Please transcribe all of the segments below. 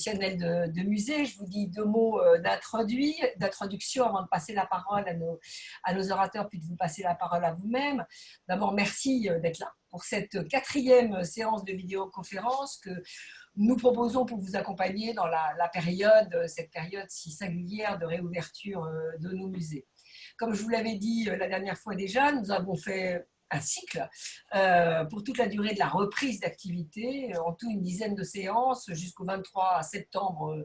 professionnelle de musée. Je vous dis deux mots d'introduction avant de passer la parole à nos orateurs, puis de vous passer la parole à vous-même. D'abord, merci d'être là pour cette 4e séance de vidéoconférence que nous proposons pour vous accompagner dans cette période si singulière de réouverture de nos musées. Comme je vous l'avais dit la dernière fois déjà, nous avons fait un cycle pour toute la durée de la reprise d'activité, en tout une dizaine de séances jusqu'au 23 septembre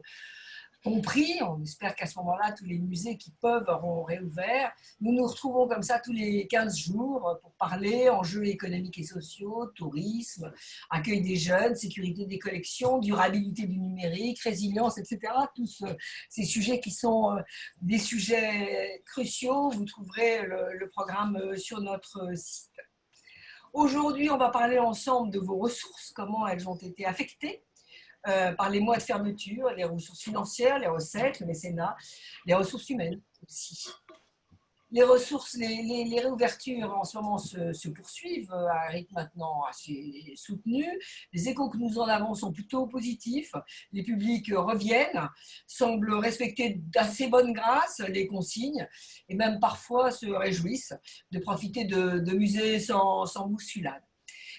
compris. On espère qu'à ce moment-là, tous les musées qui peuvent auront réouvert. Nous nous retrouvons comme ça tous les 15 jours pour parler enjeux économiques et sociaux, tourisme, accueil des jeunes, sécurité des collections, durabilité du numérique, résilience, etc. Tous ces sujets qui sont des sujets cruciaux. Vous trouverez le programme sur notre site. Aujourd'hui, on va parler ensemble de vos ressources, comment elles ont été affectées par les mois de fermeture, les ressources financières, les recettes, le mécénat, les ressources humaines aussi. Les réouvertures en ce moment se poursuivent à un rythme maintenant assez soutenu. Les échos que nous en avons sont plutôt positifs. Les publics reviennent, semblent respecter d'assez bonne grâce les consignes et même parfois se réjouissent de profiter de musées sans bousculade.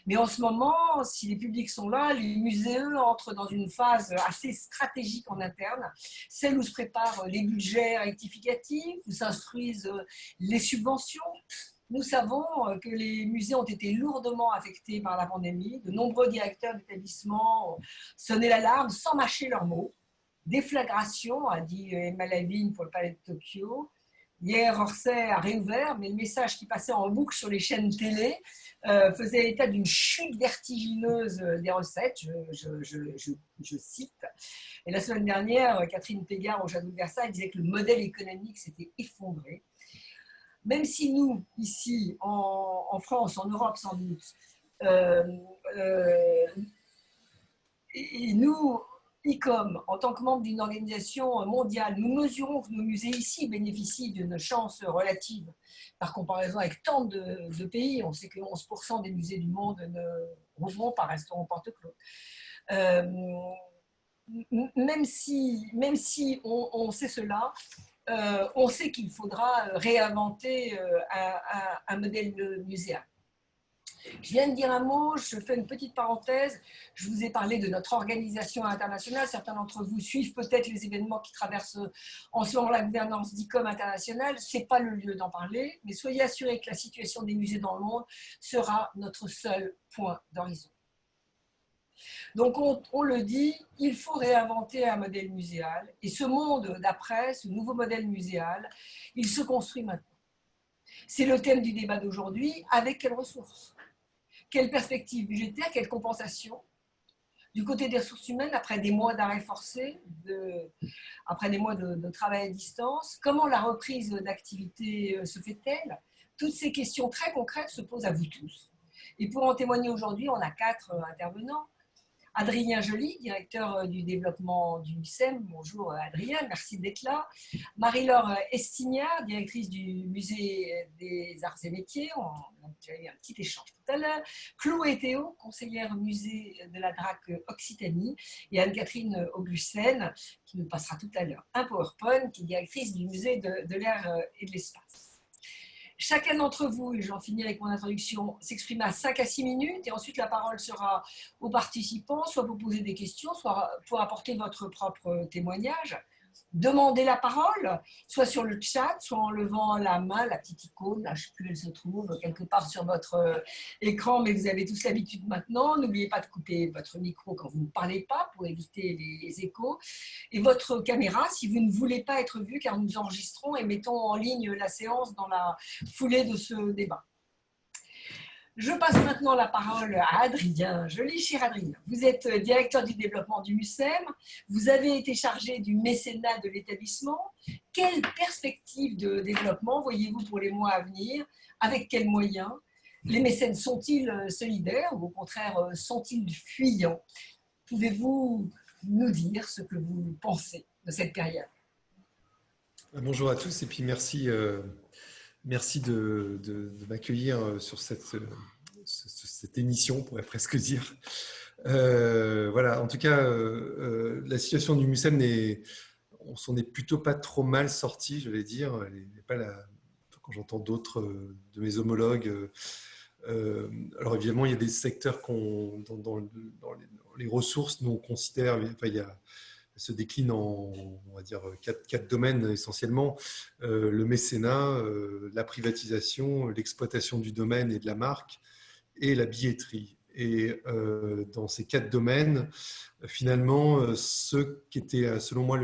Mais en ce moment, si les publics sont là, les musées, eux, entrent dans une phase assez stratégique en interne, celle où se préparent les budgets rectificatifs, où s'instruisent les subventions. Nous savons que les musées ont été lourdement affectés par la pandémie. De nombreux directeurs d'établissements ont sonné l'alarme sans mâcher leurs mots. Déflagration, a dit Emma Lavigne pour le Palais de Tokyo. Hier, Orsay a réouvert, mais le message qui passait en boucle sur les chaînes télé faisait état d'une chute vertigineuse des recettes, je cite. Et la semaine dernière, Catherine Pégard au Château de Versailles disait que le modèle économique s'était effondré. Même si nous, ici, en France, en Europe sans doute, et nous, ICOM, en tant que membre d'une organisation mondiale, nous mesurons que nos musées ici bénéficient d'une chance relative par comparaison avec tant de pays. On sait que 11% des musées du monde ne rouvront pas, resteront porte clos. Même si on sait cela, on sait qu'il faudra réinventer un modèle muséal. Je viens de dire un mot, je fais une petite parenthèse. Je vous ai parlé de notre organisation internationale. Certains d'entre vous suivent peut-être les événements qui traversent en ce moment la gouvernance d'ICOM internationale. Ce n'est pas le lieu d'en parler, mais soyez assurés que la situation des musées dans le monde sera notre seul point d'horizon. Donc on le dit, il faut réinventer un modèle muséal. Et ce monde d'après, ce nouveau modèle muséal, il se construit maintenant. C'est le thème du débat d'aujourd'hui. Avec quelles ressources ? Quelle perspective budgétaire, quelle compensation ? Du côté des ressources humaines, après des mois d'arrêt forcé, après des mois de travail à distance, comment la reprise d'activité se fait-elle ? Toutes ces questions très concrètes se posent à vous tous. Et pour en témoigner aujourd'hui, on a 4 intervenants. Adrien Joly, directeur du développement du MUCEM. Bonjour Adrien, merci d'être là. Marie-Laure Estignard, directrice du musée des arts et métiers. On a déjà eu un petit échange tout à l'heure. Chloé Théo, conseillère musée de la DRAC Occitanie. Et Anne-Catherine Augusten, qui nous passera tout à l'heure un PowerPoint, qui est directrice du musée de l'air et de l'espace. Chacun d'entre vous, et j'en finis avec mon introduction, s'exprime à 5 à 6 minutes et ensuite la parole sera aux participants, soit pour poser des questions, soit pour apporter votre propre témoignage. Demandez la parole, soit sur le chat, soit en levant la main, la petite icône, là, je ne sais plus où elle se trouve, quelque part sur votre écran, mais vous avez tous l'habitude maintenant. N'oubliez pas de couper votre micro quand vous ne parlez pas pour éviter les échos. Et votre caméra, si vous ne voulez pas être vu, car nous enregistrons et mettons en ligne la séance dans la foulée de ce débat. Je passe maintenant la parole à Adrien Joly. Cher Adrien, vous êtes directeur du développement du MUCEM. Vous avez été chargé du mécénat de l'établissement. Quelle perspective de développement voyez-vous pour les mois à venir ? Avec quels moyens ? Les mécènes sont-ils solidaires ou au contraire sont-ils fuyants ? Pouvez-vous nous dire ce que vous pensez de cette période ? Bonjour à tous et puis merci de m'accueillir sur cette émission, on pourrait presque dire. Voilà, en tout cas, la situation du Mucem, on s'en est plutôt pas trop mal sorti, je vais dire. Pas quand j'entends d'autres de mes homologues. Alors évidemment, il y a des secteurs dans les ressources, nous on considère, enfin, se décline en, on va dire, quatre domaines essentiellement. Le mécénat, la privatisation, l'exploitation du domaine et de la marque, et la billetterie. Et dans ces quatre domaines, finalement, ceux qui étaient, selon moi,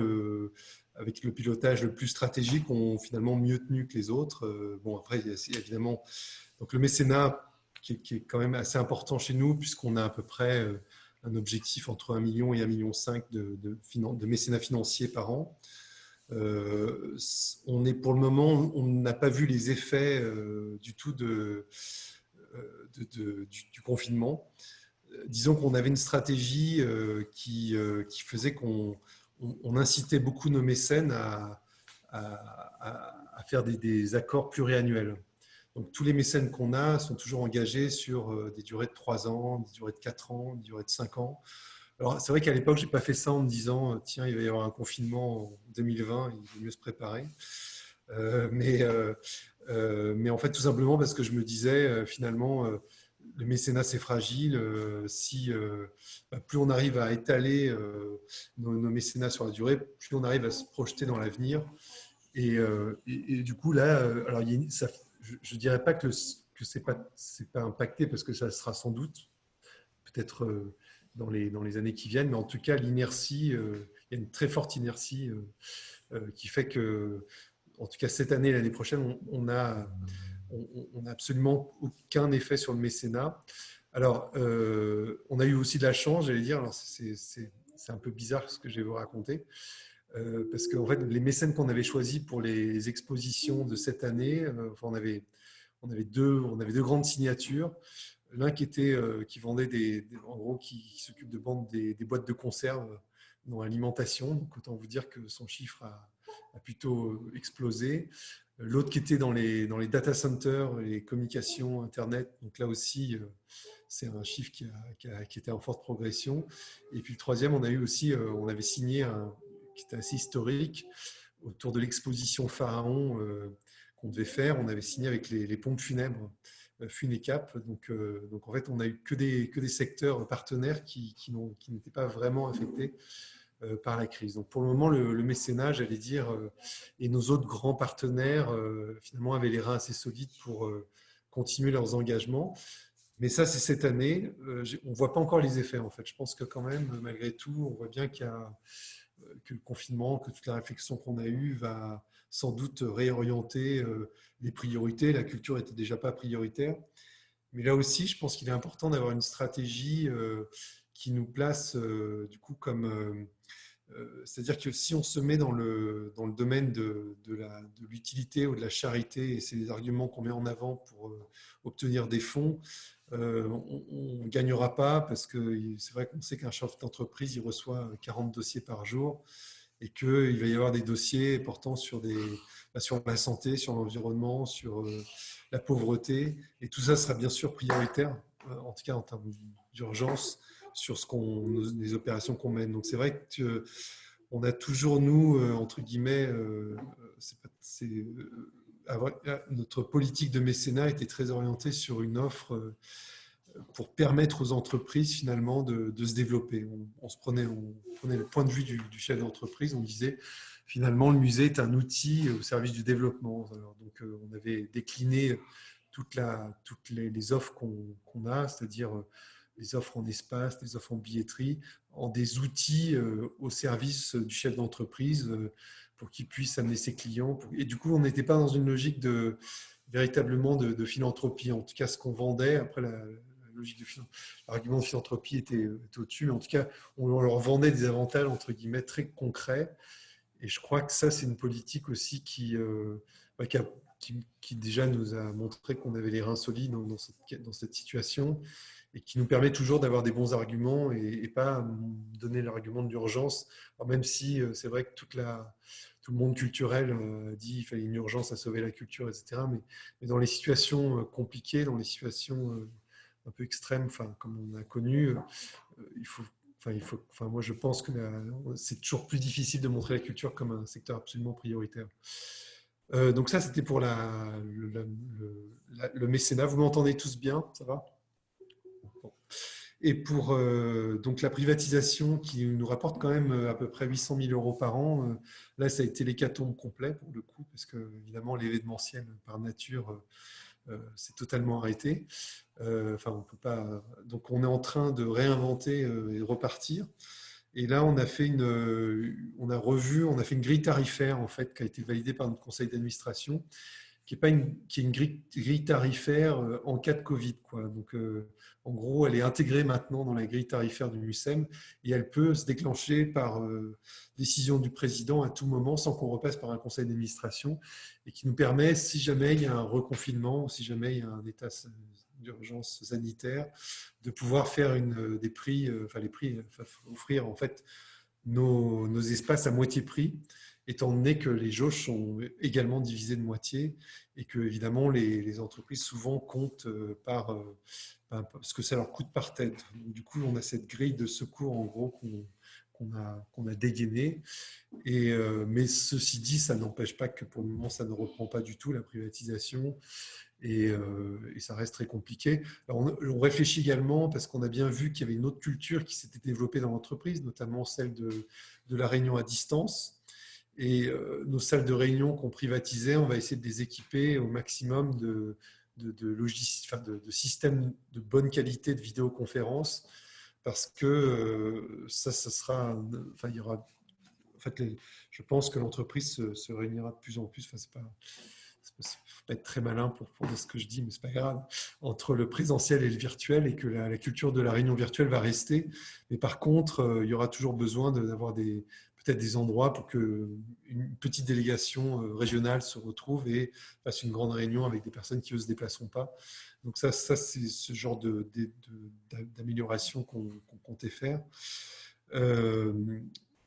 avec le pilotage le plus stratégique, ont finalement mieux tenu que les autres. Bon, après, il y a évidemment donc le mécénat qui est quand même assez important chez nous, puisqu'on a à peu près un objectif entre 1 million et 1,5 million de mécénat financier par an. On est pour le moment, on n'a pas vu les effets du tout du confinement. Disons qu'on avait une stratégie qui faisait qu'on incitait beaucoup nos mécènes à faire des accords pluriannuels. Donc, tous les mécènes qu'on a sont toujours engagés sur des durées de 3 ans, des durées de 4 ans, des durées de 5 ans. Alors, c'est vrai qu'à l'époque, je n'ai pas fait ça en me disant, tiens, il va y avoir un confinement en 2020, il vaut mieux se préparer. Mais en fait, tout simplement parce que je me disais, finalement, le mécénat, c'est fragile. Plus on arrive à étaler nos mécénats sur la durée, plus on arrive à se projeter dans l'avenir. Et du coup, là, alors, je ne dirais pas que ce n'est pas impacté, parce que ça sera sans doute, peut-être dans les années qui viennent, mais en tout cas, l'inertie, il y a une très forte inertie qui fait que, en tout cas cette année et l'année prochaine, on n'a absolument aucun effet sur le mécénat. Alors, on a eu aussi de la chance, j'allais dire. Alors, c'est un peu bizarre ce que je vais vous raconter, parce qu'en fait, les mécènes qu'on avait choisis pour les expositions de cette année, enfin, on avait deux grandes signatures. L'un qui vendait en gros, qui s'occupe de vendre des boîtes de conserve dans l'alimentation. Donc, autant vous dire que son chiffre a plutôt explosé. L'autre qui était dans les data centers, les communications Internet. Donc là aussi, c'est un chiffre qui était en forte progression. Et puis le troisième, on a eu aussi, on avait signé qui était assez historique autour de l'exposition Pharaon qu'on devait faire. On avait signé avec les pompes funèbres. Funecap. Donc en fait, on n'a eu que des secteurs partenaires qui n'étaient pas vraiment affectés par la crise. Donc pour le moment, le mécénat, j'allais dire, et nos autres grands partenaires, finalement, avaient les reins assez solides pour continuer leurs engagements. Mais ça, c'est cette année. On ne voit pas encore les effets, en fait. Je pense que quand même, malgré tout, on voit bien que le confinement, que toute la réflexion qu'on a eue va sans doute réorienter les priorités. La culture n'était déjà pas prioritaire. Mais là aussi, je pense qu'il est important d'avoir une stratégie qui nous place du coup comme... c'est-à-dire que si on se met dans le domaine de l'utilité ou de la charité, et c'est les arguments qu'on met en avant pour obtenir des fonds, on ne gagnera pas, parce que c'est vrai qu'on sait qu'un chef d'entreprise, il reçoit 40 dossiers par jour, et qu'il va y avoir des dossiers portant sur la santé, sur l'environnement, sur la pauvreté. Et tout ça sera bien sûr prioritaire, en tout cas en termes d'urgence, sur les opérations qu'on mène. Donc c'est vrai qu'on a toujours, nous, entre guillemets, notre politique de mécénat était très orientée sur une offre pour permettre aux entreprises finalement de se développer. On prenait le point de vue du chef d'entreprise, on disait finalement le musée est un outil au service du développement. Alors, donc on avait décliné toutes les offres qu'on a, c'est-à-dire les offres en espace, les offres en billetterie, en des outils au service du chef d'entreprise pour qu'il puisse amener ses clients. Et du coup, on n'était pas dans une logique véritablement de philanthropie. En tout cas, ce qu'on vendait, après logique l'argument de philanthropie était au-dessus, mais en tout cas, on leur vendait des avantages, entre guillemets, très concrets. Et je crois que ça, c'est une politique aussi qui déjà nous a montré qu'on avait les reins solides dans cette situation, et qui nous permet toujours d'avoir des bons arguments et pas donner l'argument de l'urgence. Même si c'est vrai que tout le monde culturel dit qu'il fallait une urgence à sauver la culture, etc. Mais dans les situations compliquées, dans les situations un peu extrêmes, enfin, comme on a connu, moi, je pense que c'est toujours plus difficile de montrer la culture comme un secteur absolument prioritaire. Donc ça, c'était pour le mécénat. Vous m'entendez tous bien? Ça va? Bon. Et pour donc la privatisation qui nous rapporte quand même à peu près 800 000 euros par an, là, ça a été l'hécatombe complet pour le coup, parce que évidemment, l'événementiel par nature, c'est totalement arrêté. Enfin, on peut pas. Donc, on est en train de réinventer et de repartir. Et là, on a fait on a fait une grille tarifaire en fait qui a été validée par notre conseil d'administration, qui est une grille tarifaire en cas de Covid, quoi. Donc, en gros, elle est intégrée maintenant dans la grille tarifaire du MUSEM et elle peut se déclencher par décision du président à tout moment sans qu'on repasse par un conseil d'administration et qui nous permet, si jamais il y a un reconfinement ou si jamais il y a un état d'urgence sanitaire, de pouvoir faire des prix, offrir en fait nos espaces à moitié prix, étant donné que les jauges sont également divisées de moitié et que, évidemment, les entreprises souvent comptent par ce que ça leur coûte par tête. Donc, du coup, on a cette grille de secours, en gros, qu'on a dégainée. Mais ceci dit, ça n'empêche pas que pour le moment, ça ne reprend pas du tout la privatisation et ça reste très compliqué. Alors, on réfléchit également parce qu'on a bien vu qu'il y avait une autre culture qui s'était développée dans l'entreprise, notamment celle de la réunion à distance. Et nos salles de réunion qu'on privatisait, on va essayer de les équiper au maximum de systèmes de bonne qualité de vidéoconférence, parce que ça sera, enfin, il y aura, en fait, je pense que l'entreprise se réunira de plus en plus. Enfin, il ne faut pas être très malin pour dire ce que je dis, mais c'est pas grave, entre le présentiel et le virtuel, et que la culture de la réunion virtuelle va rester. Mais par contre, il y aura toujours besoin d'avoir peut-être des endroits pour qu'une petite délégation régionale se retrouve et fasse une grande réunion avec des personnes qui ne se déplaceront pas. Donc ça c'est ce genre d'amélioration qu'on comptait faire.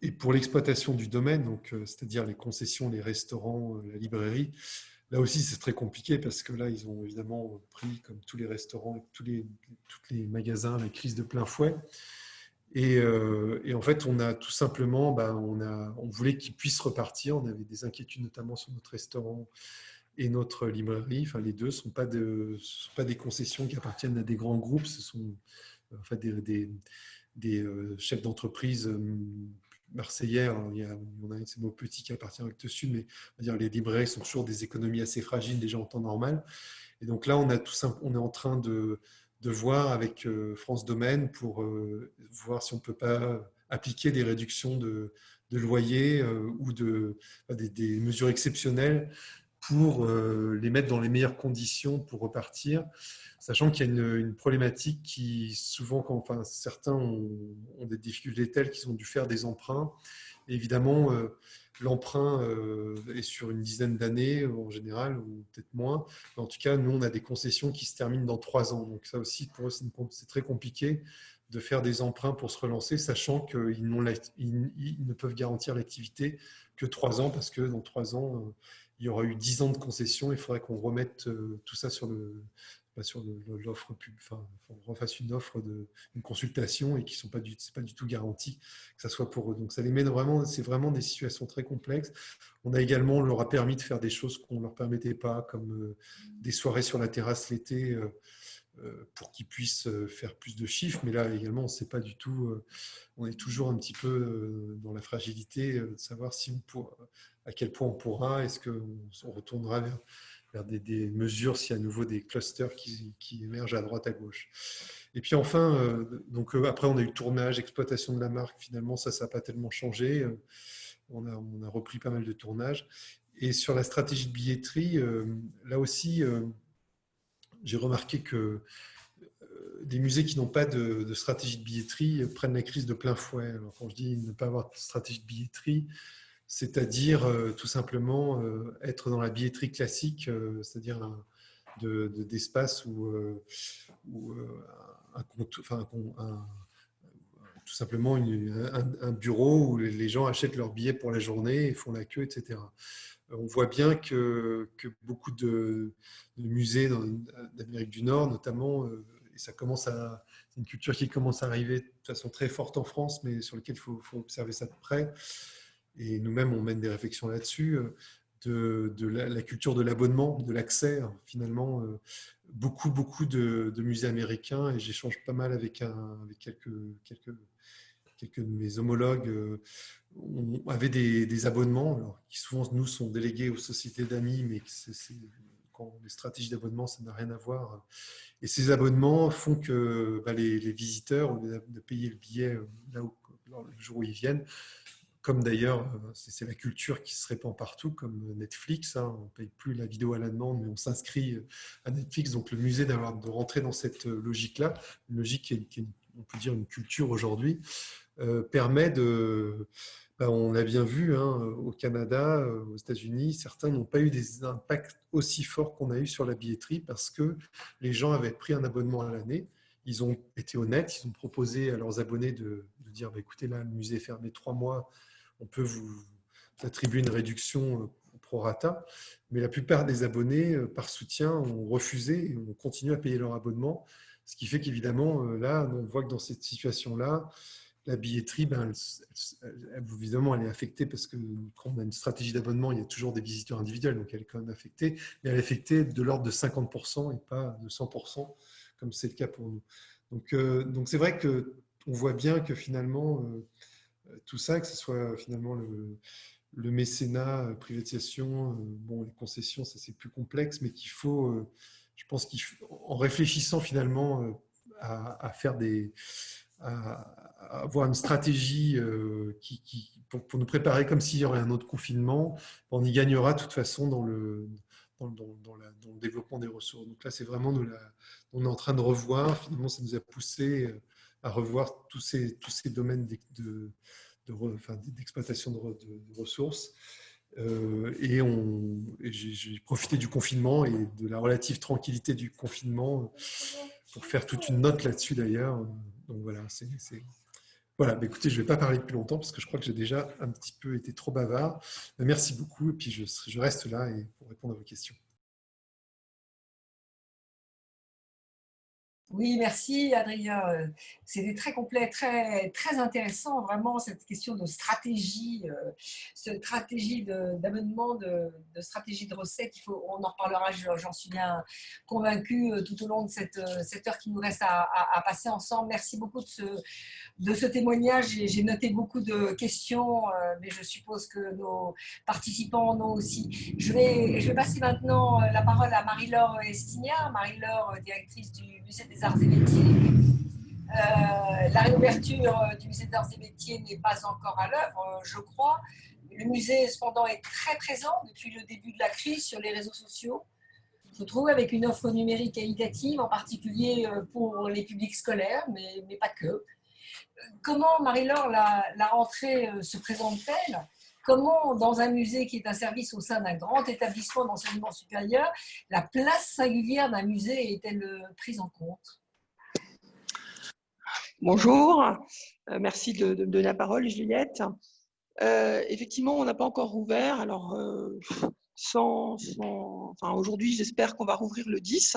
Et pour l'exploitation du domaine, donc c'est-à-dire les concessions, les restaurants, la librairie, là aussi, c'est très compliqué parce que là, ils ont évidemment pris, comme tous les restaurants, tous les magasins, la crise de plein fouet. Et en fait, on a tout simplement, on voulait qu'ils puissent repartir. On avait des inquiétudes notamment sur notre restaurant et notre librairie. Enfin, les deux ne sont pas des concessions qui appartiennent à des grands groupes. Ce sont en fait des chefs d'entreprise marseillais. C'est nos petits qui appartient à Actes Sud, mais on va dire, les librairies sont toujours des économies assez fragiles déjà en temps normal. Et donc là, on est en train de voir avec France Domaine pour voir si on ne peut pas appliquer des réductions de loyer ou des mesures exceptionnelles pour les mettre dans les meilleures conditions pour repartir, sachant qu'il y a une problématique qui, souvent, certains ont des difficultés telles qu'ils ont dû faire des emprunts. Et évidemment, l'emprunt est sur une dizaine d'années en général, ou peut-être moins. Mais en tout cas, nous, on a des concessions qui se terminent dans 3 ans. Donc ça aussi, pour eux, c'est très compliqué de faire des emprunts pour se relancer, sachant qu'ils ne peuvent garantir l'activité que 3 ans, parce que dans 3 ans, il y aura eu 10 ans de concession. Il faudrait qu'on remette tout ça sur l'offre publique, enfin, on refasse une offre une consultation et qui sont pas c'est pas du tout garanti que ça soit pour eux. Donc ça les met vraiment, c'est vraiment des situations très complexes. On leur a permis de faire des choses qu'on leur permettait pas, comme des soirées sur la terrasse l'été pour qu'ils puissent faire plus de chiffres. Mais là également, on sait pas du tout. On est toujours un petit peu dans la fragilité de savoir à quel point on pourra. Est-ce qu'on retournera vers des mesures s'il y a à nouveau des clusters qui émergent à droite, à gauche. Et puis enfin, après on a eu le tournage, exploitation de la marque. Finalement, ça n'a pas tellement changé. On a repris pas mal de tournages. Et sur la stratégie de billetterie, là aussi, j'ai remarqué que des musées qui n'ont pas de stratégie de billetterie prennent la crise de plein fouet. Alors quand je dis ne pas avoir de stratégie de billetterie, c'est-à-dire tout simplement être dans la billetterie classique, c'est-à-dire d'espace où tout simplement un bureau où les gens achètent leurs billets pour la journée et font la queue, etc. On voit bien que beaucoup de musées d'Amérique du Nord, notamment, et ça commence à une culture qui commence à arriver de façon très forte en France, mais sur laquelle il faut observer ça de près. Et nous-mêmes, on mène des réflexions là-dessus, de la culture de l'abonnement, de l'accès, finalement. Beaucoup de musées américains, et j'échange pas mal avec quelques de mes homologues, avaient des abonnements, alors, qui souvent, nous, sont délégués aux sociétés d'amis, mais quand les stratégies d'abonnement, ça n'a rien à voir. Et ces abonnements font que les visiteurs, au lieu de payer le billet le jour où ils viennent, comme d'ailleurs, c'est la culture qui se répand partout, comme Netflix, hein, on ne paye plus la vidéo à la demande, mais on s'inscrit à Netflix. Donc le musée, de rentrer dans cette logique-là, une logique qui est, on peut dire, une culture aujourd'hui, permet de... on l'a bien vu, hein, au Canada, aux États-Unis, certains n'ont pas eu des impacts aussi forts qu'on a eu sur la billetterie parce que les gens avaient pris un abonnement à l'année. Ils ont été honnêtes, ils ont proposé à leurs abonnés de dire écoutez, là, le musée est fermé 3 mois, on peut vous attribuer une réduction au prorata. Mais la plupart des abonnés, par soutien, ont refusé et ont continué à payer leur abonnement. Ce qui fait qu'évidemment, là, on voit que dans cette situation-là, la billetterie, évidemment, elle est affectée parce que quand on a une stratégie d'abonnement, il y a toujours des visiteurs individuels, donc elle est quand même affectée, mais elle est affectée de l'ordre de 50% et pas de 100%, comme c'est le cas pour nous. Donc c'est vrai qu'on voit bien que finalement, tout ça, que ce soit finalement le mécénat, privatisation, bon, les concessions, ça c'est plus complexe, mais qu'il faut, je pense qu'en réfléchissant finalement à faire à avoir une stratégie pour nous préparer comme s'il y aurait un autre confinement, on y gagnera de toute façon dans le développement des ressources. Donc là, c'est vraiment on est en train de revoir, finalement, ça nous a poussé à revoir tous ces domaines d'exploitation de ressources. Et j'ai profité du confinement et de la relative tranquillité du confinement pour faire toute une note là-dessus d'ailleurs. Donc voilà, voilà. Mais écoutez, je ne vais pas parler plus longtemps parce que je crois que j'ai déjà un petit peu été trop bavard. Mais merci beaucoup et puis je reste là pour répondre à vos questions. Oui, merci Adrien. C'était très complet, très, très intéressant, vraiment, cette question de stratégie, d'abonnement, de stratégie de recette. On en reparlera, j'en suis bien convaincue, tout au long de cette heure qui nous reste à passer ensemble. Merci beaucoup de ce témoignage. J'ai noté beaucoup de questions, mais je suppose que nos participants en ont aussi. Je vais passer maintenant la parole à Marie-Laure Estignard. Marie-Laure, directrice du Musée des Arts et Métiers. La réouverture du Musée des Arts et Métiers n'est pas encore à l'œuvre, je crois. Le musée, cependant, est très présent depuis le début de la crise sur les réseaux sociaux. Je trouve avec une offre numérique qualitative, en particulier pour les publics scolaires, mais pas que. Comment, Marie-Laure, la rentrée se présente-t-elle? Comment, dans un musée qui est un service au sein d'un grand établissement d'enseignement supérieur, la place singulière d'un musée est-elle prise en compte? Bonjour, merci de me donner la parole, Juliette. Effectivement, on n'a pas encore rouvert. Alors, enfin, aujourd'hui, j'espère qu'on va rouvrir le 10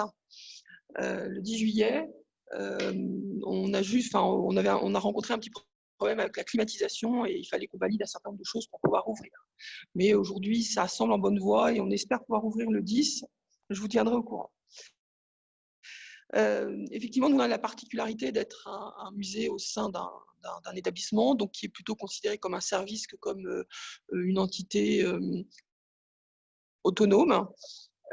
juillet. On a rencontré un petit problème avec la climatisation et il fallait qu'on valide un certain nombre de choses pour pouvoir ouvrir. Mais aujourd'hui, ça semble en bonne voie et on espère pouvoir ouvrir le 10. Je vous tiendrai au courant. Effectivement, nous, on a la particularité d'être un musée au sein d'un établissement, donc qui est plutôt considéré comme un service que comme une entité autonome.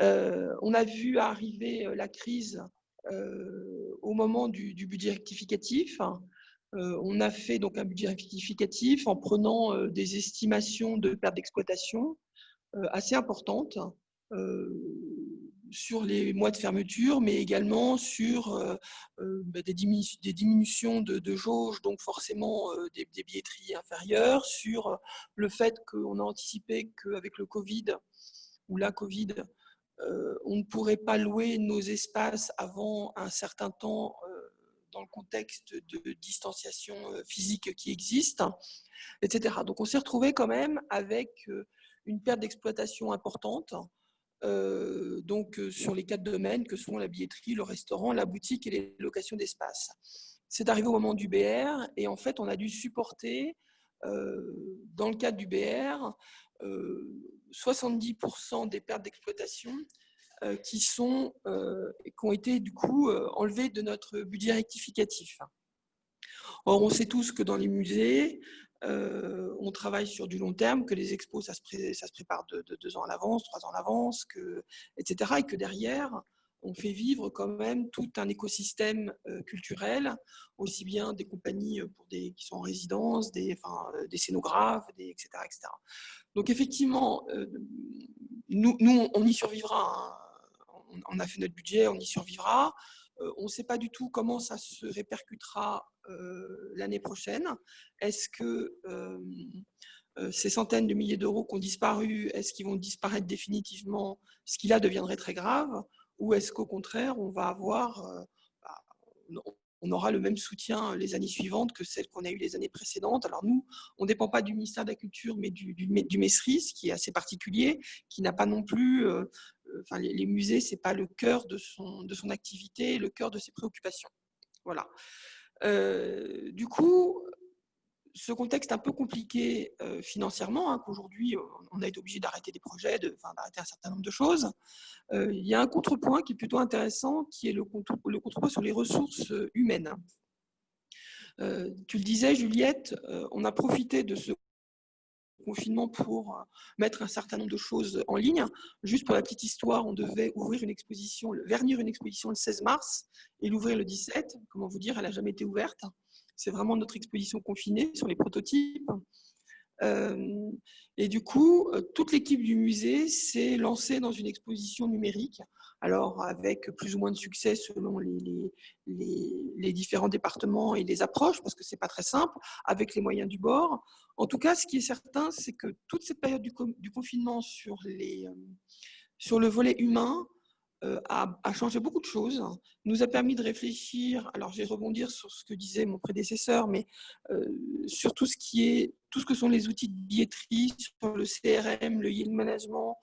On a vu arriver la crise au moment du budget rectificatif. On a fait donc un budget rectificatif en prenant des estimations de perte d'exploitation assez importantes sur les mois de fermeture, mais également sur des diminutions de jauge, donc forcément des billetteries inférieures, sur le fait qu'on a anticipé qu'avec le Covid ou la Covid, on ne pourrait pas louer nos espaces avant un certain temps dans le contexte de distanciation physique qui existe, etc. Donc on s'est retrouvé quand même avec une perte d'exploitation importante, donc sur les 4 domaines que sont la billetterie, le restaurant, la boutique et les locations d'espace. c'est arrivé au moment du BR et en fait, on a dû supporter, dans le cadre du BR, 70% des pertes d'exploitation qui ont été du coup enlevées de notre budget rectificatif. Or, on sait tous que dans les musées, on travaille sur du long terme, que les expos, ça se prépare de 2 ans à l'avance, 3 ans à l'avance, etc. Et que derrière, on fait vivre quand même tout un écosystème culturel, aussi bien des compagnies qui sont en résidence, des scénographes, etc., etc. Donc effectivement, nous, on y survivra. Hein. On a fait notre budget, on y survivra. On ne sait pas du tout comment ça se répercutera l'année prochaine. Est-ce que ces centaines de milliers d'euros qui ont disparu, est-ce qu'ils vont disparaître définitivement, ce qui là deviendrait très grave, ou est-ce qu'au contraire, on va avoir, on aura le même soutien les années suivantes que celles qu'on a eues les années précédentes. Alors nous, on ne dépend pas du ministère de la Culture, mais du MESRIS, qui est assez particulier, qui n'a pas non plus... les musées, ce n'est pas le cœur de son activité, le cœur de ses préoccupations. Voilà. Du coup, ce contexte un peu compliqué financièrement, hein, qu'aujourd'hui, on a été obligé d'arrêter des projets, d'arrêter un certain nombre de choses. Il y a un contrepoint qui est plutôt intéressant, qui est le contrepoint sur les ressources humaines. Tu le disais, Juliette, on a profité de ce confinement pour mettre un certain nombre de choses en ligne. Juste pour la petite histoire, on devait vernir une exposition le 16 mars et l'ouvrir le 17. Comment vous dire, elle n'a jamais été ouverte. C'est vraiment notre exposition confinée sur les prototypes. Et du coup, toute l'équipe du musée s'est lancée dans une exposition numérique, alors avec plus ou moins de succès selon les différents départements et les approches, parce que ce n'est pas très simple, avec les moyens du bord. En tout cas, ce qui est certain, c'est que toute cette période du confinement sur le volet humain a changé beaucoup de choses, nous a permis de réfléchir, alors je vais rebondir sur ce que disait mon prédécesseur, mais sur tout ce que sont les outils de billetterie, sur le CRM, le yield management,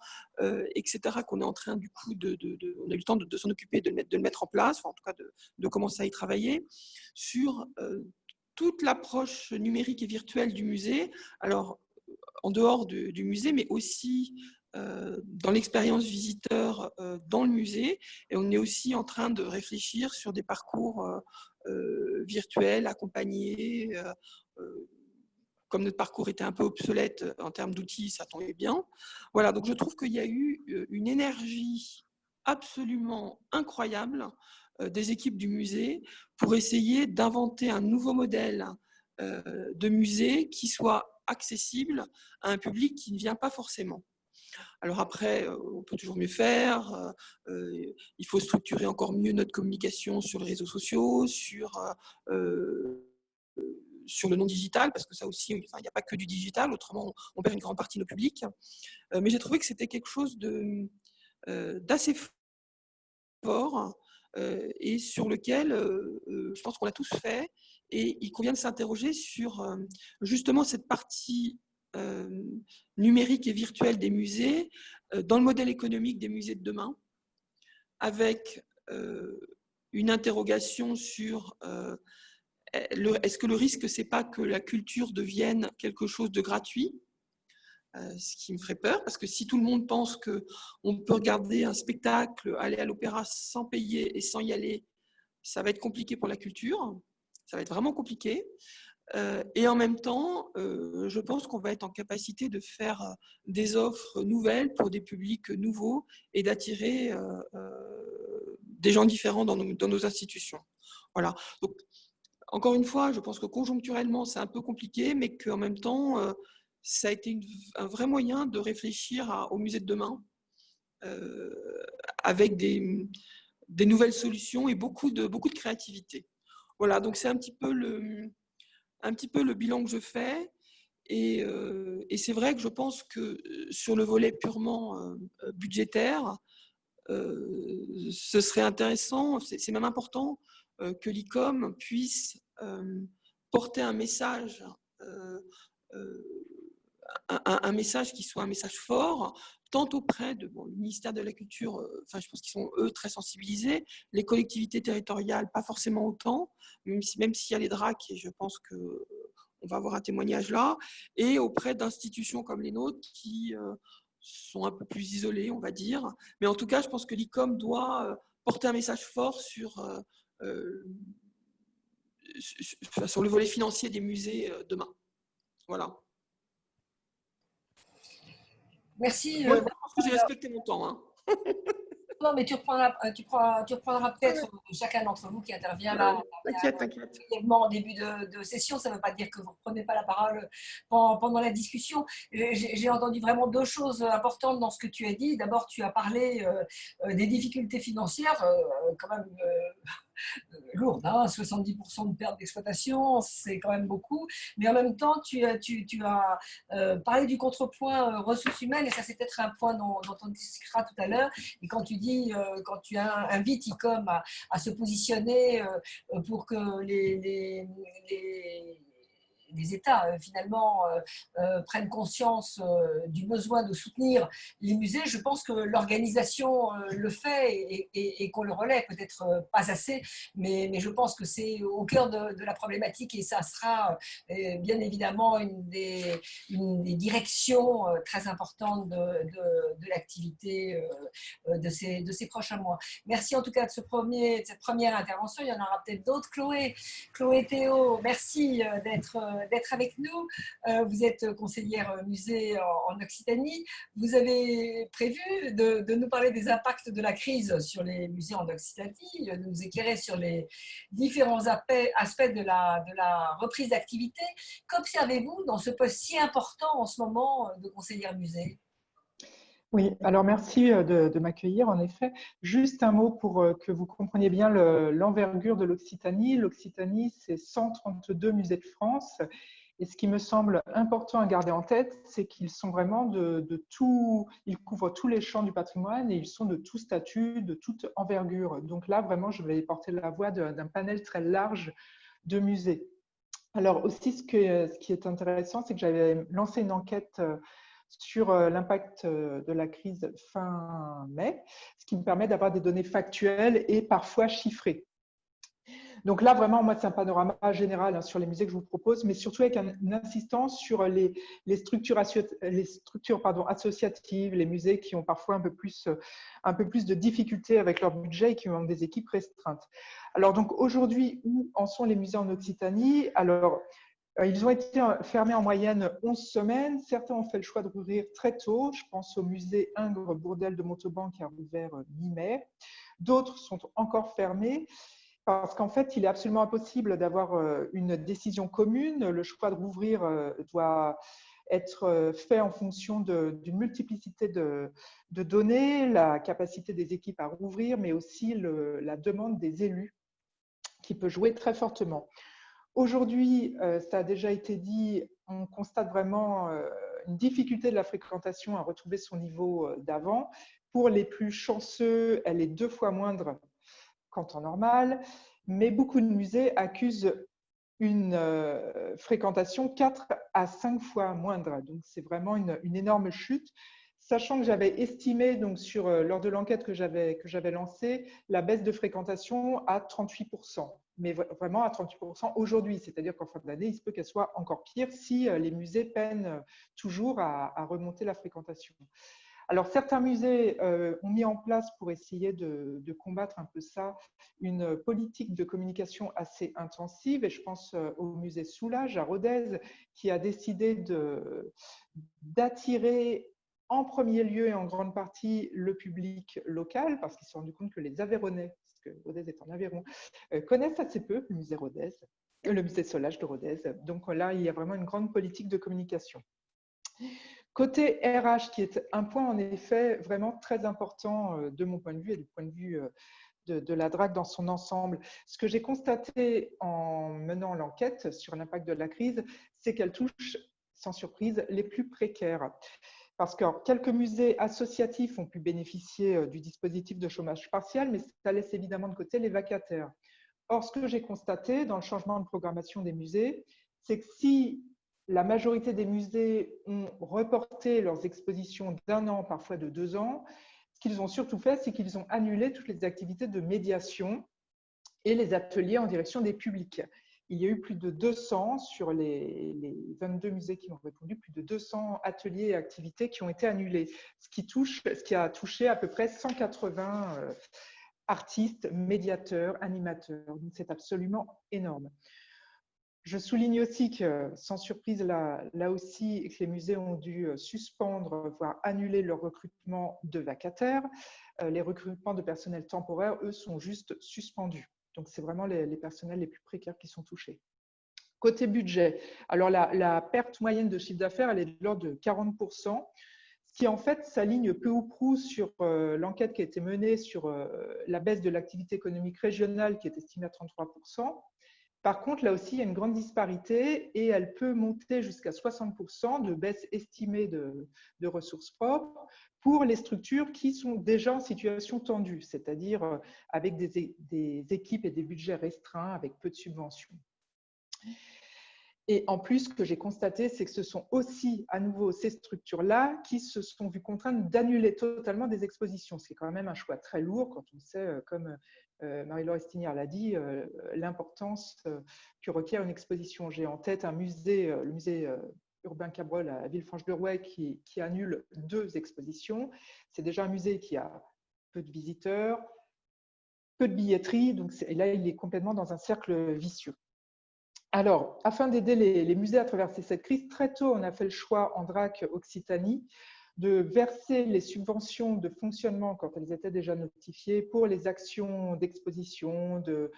etc., qu'on est en train du coup on a eu le temps de s'en occuper, de le mettre en place, enfin, en tout cas de commencer à y travailler, sur toute l'approche numérique et virtuelle du musée, alors en dehors du musée, mais aussi dans l'expérience visiteur dans le musée. Et on est aussi en train de réfléchir sur des parcours virtuels, accompagnés. Comme notre parcours était un peu obsolète en termes d'outils, ça tombait bien. Voilà, donc je trouve qu'il y a eu une énergie absolument incroyable des équipes du musée pour essayer d'inventer un nouveau modèle de musée qui soit accessible à un public qui ne vient pas forcément. Alors après, on peut toujours mieux faire. Il faut structurer encore mieux notre communication sur les réseaux sociaux, sur le non digital, parce que ça aussi, il n'y a pas que du digital, autrement on perd une grande partie de nos publics. Mais j'ai trouvé que c'était quelque chose d'assez fort et sur lequel je pense qu'on l'a tous fait. Et il convient de s'interroger sur justement cette partie numérique et virtuelle des musées dans le modèle économique des musées de demain, avec une interrogation sur est-ce que le risque, c'est pas que la culture devienne quelque chose de gratuit, ce qui me ferait peur, parce que si tout le monde pense qu'on peut regarder un spectacle, aller à l'opéra sans payer et sans y aller, ça va être compliqué pour la culture, ça va être vraiment compliqué. Et en même temps, je pense qu'on va être en capacité de faire des offres nouvelles pour des publics nouveaux et d'attirer des gens différents dans nos institutions. Voilà. Donc, encore une fois, je pense que conjoncturellement, c'est un peu compliqué, mais qu'en même temps, ça a été un vrai moyen de réfléchir au musée de demain avec des nouvelles solutions et beaucoup de créativité. Voilà, donc c'est un petit peu le bilan que je fais. Et c'est vrai que je pense que sur le volet purement budgétaire, ce serait intéressant, c'est même important que l'ICOM puisse porter un message un message qui soit un message fort, tant auprès de le ministère de la Culture, je pense qu'ils sont, eux, très sensibilisés, les collectivités territoriales, pas forcément autant, même s'il y a les DRAC, et je pense qu'on va avoir un témoignage là, et auprès d'institutions comme les nôtres qui sont un peu plus isolées, on va dire. Mais en tout cas, je pense que l'ICOM doit porter un message fort sur le volet financier des musées demain. Voilà. Merci. Moi, je pense que j'ai respecté mon temps. Hein. Non, mais tu reprendras peut-être chacun d'entre vous qui intervient là. T'inquiète. En début de session, ça ne veut pas dire que vous ne reprenez pas la parole pendant la discussion. J'ai entendu vraiment deux choses importantes dans ce que tu as dit. D'abord, tu as parlé des difficultés financières, quand même lourde, hein, 70% de perte d'exploitation, c'est quand même beaucoup. Mais en même temps, tu as parlé du contrepoint ressources humaines, et ça c'est peut-être un point dont on discutera tout à l'heure. Et quand tu dis, quand tu invites ICOM à se positionner pour que les États finalement prennent conscience du besoin de soutenir les musées, je pense que l'organisation le fait et qu'on le relaie, peut-être pas assez, mais je pense que c'est au cœur de la problématique, et ça sera bien évidemment une des directions très importantes de l'activité de ces prochains mois. Merci en tout cas de cette première intervention. Il y en aura peut-être d'autres. Chloé Théo, merci d'être avec nous. Vous êtes conseillère musée en Occitanie. Vous avez prévu de nous parler des impacts de la crise sur les musées en Occitanie, de nous éclairer sur les différents aspects de la reprise d'activité. Qu'observez-vous dans ce poste si important en ce moment de conseillère musée ? Oui, alors merci de m'accueillir, en effet. Juste un mot pour que vous compreniez bien l'envergure de l'Occitanie. L'Occitanie, c'est 132 musées de France. Et ce qui me semble important à garder en tête, c'est qu'ils sont vraiment de tout, ils couvrent tous les champs du patrimoine et ils sont de tout statut, de toute envergure. Donc là, vraiment, je vais porter la voix d'un panel très large de musées. Alors aussi, ce qui est intéressant, c'est que j'avais lancé une enquête sur l'impact de la crise fin mai, ce qui me permet d'avoir des données factuelles et parfois chiffrées. Donc là, vraiment, moi, c'est un panorama général sur les musées que je vous propose, mais surtout avec une insistance sur les structures associatives, les musées qui ont parfois un peu plus de difficultés avec leur budget et qui ont des équipes restreintes. Alors donc aujourd'hui, où en sont les musées en Occitanie ? Alors, ils ont été fermés en moyenne 11 semaines. Certains ont fait le choix de rouvrir très tôt. Je pense au musée Ingres-Bourdelle de Montauban qui a rouvert mi-mai. D'autres sont encore fermés parce qu'en fait, il est absolument impossible d'avoir une décision commune. Le choix de rouvrir doit être fait en fonction d'une multiplicité de données, la capacité des équipes à rouvrir, mais aussi la demande des élus qui peut jouer très fortement. Aujourd'hui, ça a déjà été dit, on constate vraiment une difficulté de la fréquentation à retrouver son niveau d'avant. Pour les plus chanceux, elle est 2 fois moindre qu'en temps normal, mais beaucoup de musées accusent une fréquentation 4 à 5 fois moindre. Donc, c'est vraiment une énorme chute. Sachant que j'avais estimé, donc, lors de l'enquête que j'avais lancée, la baisse de fréquentation à 38%. Mais vraiment à 38% aujourd'hui. C'est-à-dire qu'en fin d'année, il se peut qu'elle soit encore pire si les musées peinent toujours à remonter la fréquentation. Alors, certains musées ont mis en place, pour essayer de combattre un peu ça, une politique de communication assez intensive. Et je pense au musée Soulages à Rodez, qui a décidé d'attirer en premier lieu et en grande partie le public local, parce qu'ils se sont rendus compte que les Aveyronnais, parce que Rodez est en Aveyron, connaissent assez peu le musée Soulages de Rodez. Donc là, il y a vraiment une grande politique de communication. Côté RH, qui est un point en effet vraiment très important de mon point de vue et du point de vue de la DRAC dans son ensemble, ce que j'ai constaté en menant l'enquête sur l'impact de la crise, c'est qu'elle touche, sans surprise, les plus précaires. Parce que quelques musées associatifs ont pu bénéficier du dispositif de chômage partiel, mais ça laisse évidemment de côté les vacataires. Or, ce que j'ai constaté dans le changement de programmation des musées, c'est que si La majorité des musées ont reporté leurs expositions d'1 an, parfois de 2 ans. Ce qu'ils ont surtout fait, c'est qu'ils ont annulé toutes les activités de médiation et les ateliers en direction des publics. Il y a eu plus de 200 sur les 22 musées qui ont répondu, plus de 200 ateliers et activités qui ont été annulés, ce qui a touché à peu près 180 artistes, médiateurs, animateurs. Donc, c'est absolument énorme. Je souligne aussi que, sans surprise, là aussi, que les musées ont dû suspendre, voire annuler leur recrutement de vacataires. Les recrutements de personnel temporaire, eux, sont juste suspendus. Donc, c'est vraiment les personnels les plus précaires qui sont touchés. Côté budget, alors la perte moyenne de chiffre d'affaires, elle est de l'ordre de 40%, ce qui en fait s'aligne peu ou prou sur l'enquête qui a été menée sur la baisse de l'activité économique régionale qui est estimée à 33%. Par contre, là aussi, il y a une grande disparité et elle peut monter jusqu'à 60% de baisse estimée de ressources propres pour les structures qui sont déjà en situation tendue, c'est-à-dire avec des équipes et des budgets restreints, avec peu de subventions. Et en plus, ce que j'ai constaté, c'est que ce sont aussi à nouveau ces structures-là qui se sont vues contraintes d'annuler totalement des expositions, ce qui est quand même un choix très lourd quand on sait, comme Marie-Laure Estinière l'a dit, l'importance que requiert une exposition. J'ai en tête un musée, le musée Urbain Cabrol à Villefranche-de-Rouergue qui annule 2 expositions. C'est déjà un musée qui a peu de visiteurs, peu de billetterie, donc et là, il est complètement dans un cercle vicieux. Alors, afin d'aider les musées à traverser cette crise, très tôt, on a fait le choix en DRAC Occitanie de verser les subventions de fonctionnement quand elles étaient déjà notifiées pour les actions d'exposition, de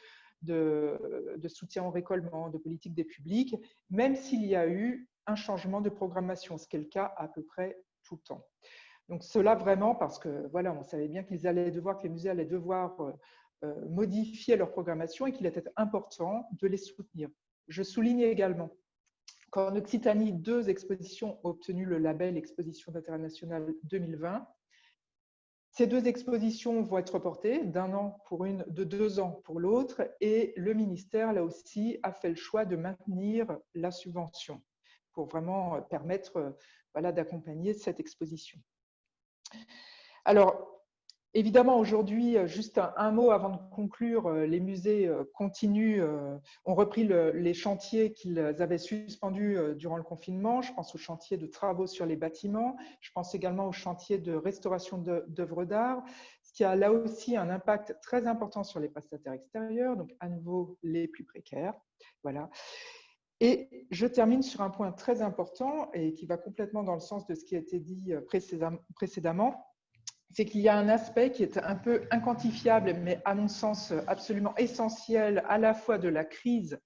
soutien au récollement, de politique des publics, même s'il y a eu un changement de programmation, ce qui est le cas à peu près tout le temps. Donc cela vraiment parce que voilà, on savait bien que les musées allaient devoir modifier leur programmation et qu'il était important de les soutenir. Je souligne également qu'en Occitanie, 2 expositions ont obtenu le label Exposition d'intérêt national 2020. Ces 2 expositions vont être reportées d'1 an pour une, de 2 ans pour l'autre, et le ministère, là aussi, a fait le choix de maintenir la subvention pour vraiment permettre d'accompagner cette exposition. Alors, évidemment, aujourd'hui, juste un mot avant de conclure, les musées ont repris les chantiers qu'ils avaient suspendus durant le confinement. Je pense aux chantiers de travaux sur les bâtiments. Je pense également aux chantiers de restauration d'œuvres d'art, ce qui a là aussi un impact très important sur les prestataires extérieurs, donc à nouveau les plus précaires. Voilà. Et je termine sur un point très important et qui va complètement dans le sens de ce qui a été dit précédemment. C'est qu'il y a un aspect qui est un peu inquantifiable, mais à mon sens absolument essentiel à la fois de la crise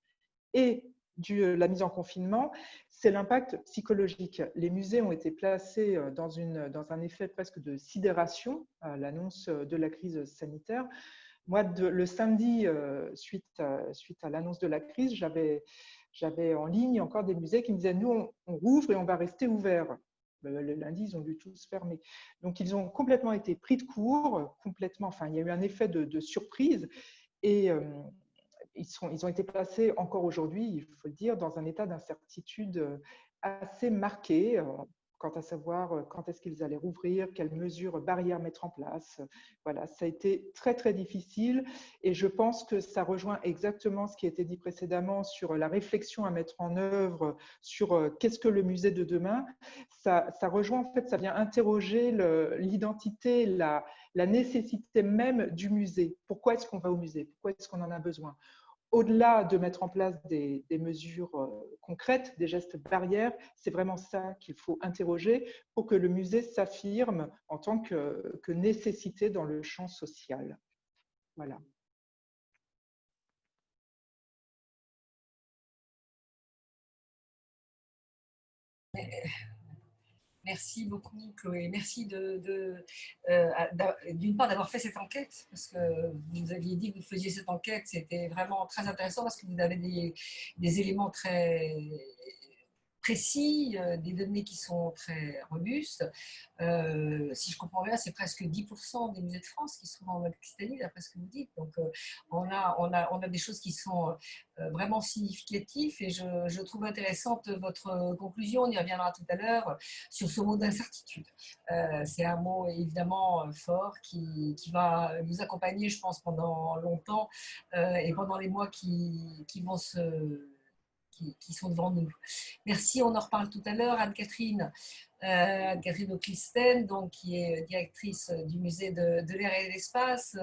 et de la mise en confinement, c'est l'impact psychologique. Les musées ont été placés dans un effet presque de sidération à l'annonce de la crise sanitaire. Moi, le samedi, suite à l'annonce de la crise, j'avais en ligne encore des musées qui me disaient « Nous, on rouvre et on va rester ouverts ». Le lundi, ils ont dû tous fermer. Donc, ils ont complètement été pris de court, il y a eu un effet de surprise et ils ont été placés encore aujourd'hui, il faut le dire, dans un état d'incertitude assez marqué quant à savoir quand est-ce qu'ils allaient rouvrir, quelles mesures barrières mettre en place. Voilà, ça a été très, très difficile et je pense que ça rejoint exactement ce qui a été dit précédemment sur la réflexion à mettre en œuvre sur qu'est-ce que le musée de demain. Ça rejoint, en fait, ça vient interroger l'identité, la nécessité même du musée. Pourquoi est-ce qu'on va au musée? Pourquoi est-ce qu'on en a besoin? Au-delà de mettre en place des mesures concrètes, des gestes barrières, c'est vraiment ça qu'il faut interroger pour que le musée s'affirme en tant que nécessité dans le champ social. Voilà. Merci beaucoup, Chloé. Merci d'une part d'avoir fait cette enquête, parce que vous aviez dit que vous faisiez cette enquête, c'était vraiment très intéressant parce que vous avez des éléments très précis, des données qui sont très robustes. Si je comprends bien, c'est presque 10% des musées de France qui sont en Occitanie, d'après ce que vous dites. Donc, on a des choses qui sont vraiment significatives et je trouve intéressante votre conclusion, on y reviendra tout à l'heure, sur ce mot d'incertitude. C'est un mot évidemment fort qui va nous accompagner, je pense, pendant longtemps et pendant les mois qui sont devant nous. Merci, on en reparle tout à l'heure. Anne-Catherine Auclisten, donc, qui est directrice du musée de l'air et de l'espace.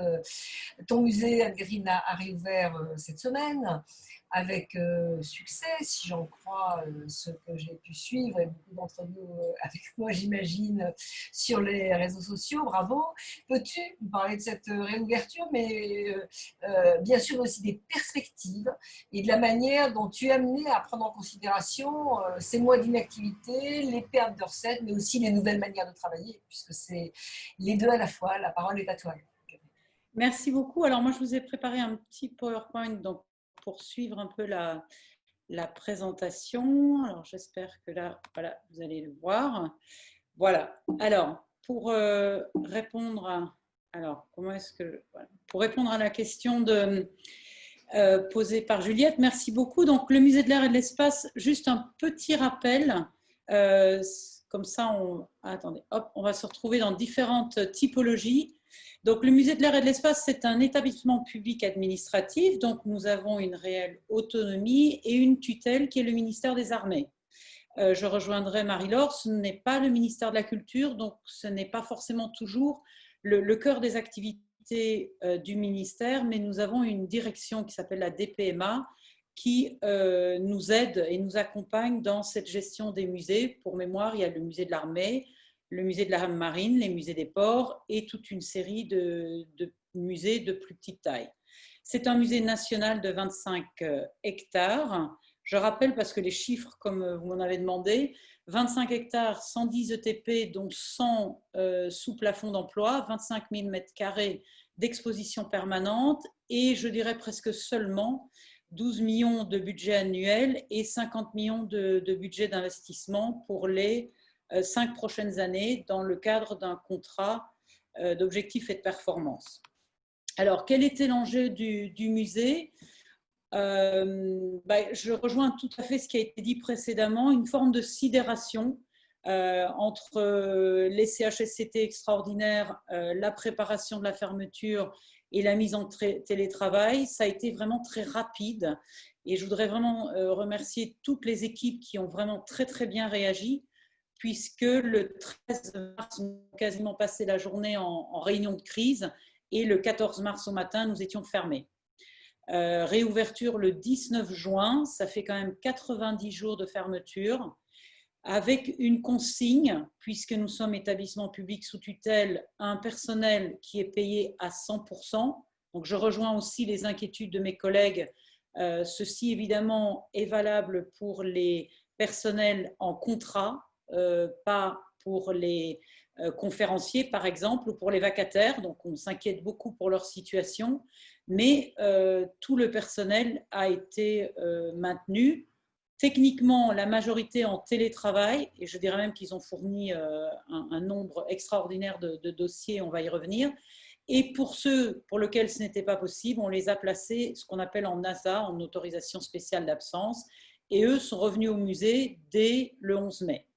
Ton musée, Anne-Catherine, a réouvert cette semaine avec succès, si j'en crois ce que j'ai pu suivre, et beaucoup d'entre vous avec moi, j'imagine, sur les réseaux sociaux. Bravo. Peux-tu nous parler de cette réouverture, mais bien sûr aussi des perspectives et de la manière dont tu es amené à prendre en considération ces mois d'inactivité, les pertes de recettes, mais aussi les nouvelles manières de travailler, puisque c'est les deux à la fois. La parole est à toi. Merci beaucoup. Alors moi, je vous ai préparé un petit PowerPoint donc, pour suivre un peu la présentation. Alors j'espère que là, voilà, vous allez le voir. Voilà. Alors, pour répondre à, pour répondre à la question posée par Juliette, merci beaucoup. Donc, le musée de l'air et de l'espace, juste un petit rappel. Comme ça, on va se retrouver dans différentes typologies. Donc, le musée de l'air et de l'espace, c'est un établissement public administratif. Donc, nous avons une réelle autonomie et une tutelle qui est le ministère des Armées. Je rejoindrai Marie-Laure, ce n'est pas le ministère de la Culture, donc ce n'est pas forcément toujours le cœur des activités du ministère, mais nous avons une direction qui s'appelle la DPMA qui nous aide et nous accompagne dans cette gestion des musées. Pour mémoire, il y a le musée de l'armée, le musée de la marine, les musées des ports et toute une série de musées de plus petite taille. C'est un musée national de 25 hectares. Je rappelle, parce que les chiffres, comme vous m'en avez demandé, 25 hectares, 110 ETP, dont 100 sous plafond d'emploi, 25 000 m² d'exposition permanente et je dirais presque seulement 12 millions de budget annuel et 50 millions de budget d'investissement pour les 5 prochaines années dans le cadre d'un contrat d'objectifs et de performance. Alors, quel était l'enjeu du musée ? Je rejoins tout à fait ce qui a été dit précédemment, une forme de sidération entre les CHSCT extraordinaires, la préparation de la fermeture et la mise en télétravail. Ça a été vraiment très rapide et je voudrais vraiment remercier toutes les équipes qui ont vraiment très très bien réagi, puisque le 13 mars, nous avons quasiment passé la journée en réunion de crise et le 14 mars au matin, nous étions fermés. Réouverture le 19 juin, ça fait quand même 90 jours de fermeture, avec une consigne, puisque nous sommes établissement public sous tutelle, un personnel qui est payé à 100%. Donc je rejoins aussi les inquiétudes de mes collègues. Ceci évidemment est valable pour les personnels en contrat, pas pour les conférenciers par exemple, ou pour les vacataires. Donc on s'inquiète beaucoup pour leur situation, mais tout le personnel a été maintenu. Techniquement, la majorité en télétravail, et je dirais même qu'ils ont fourni un nombre extraordinaire de dossiers, on va y revenir. Et pour ceux pour lesquels ce n'était pas possible, on les a placés, ce qu'on appelle en ASA, en autorisation spéciale d'absence, et eux sont revenus au musée dès le 11 mai.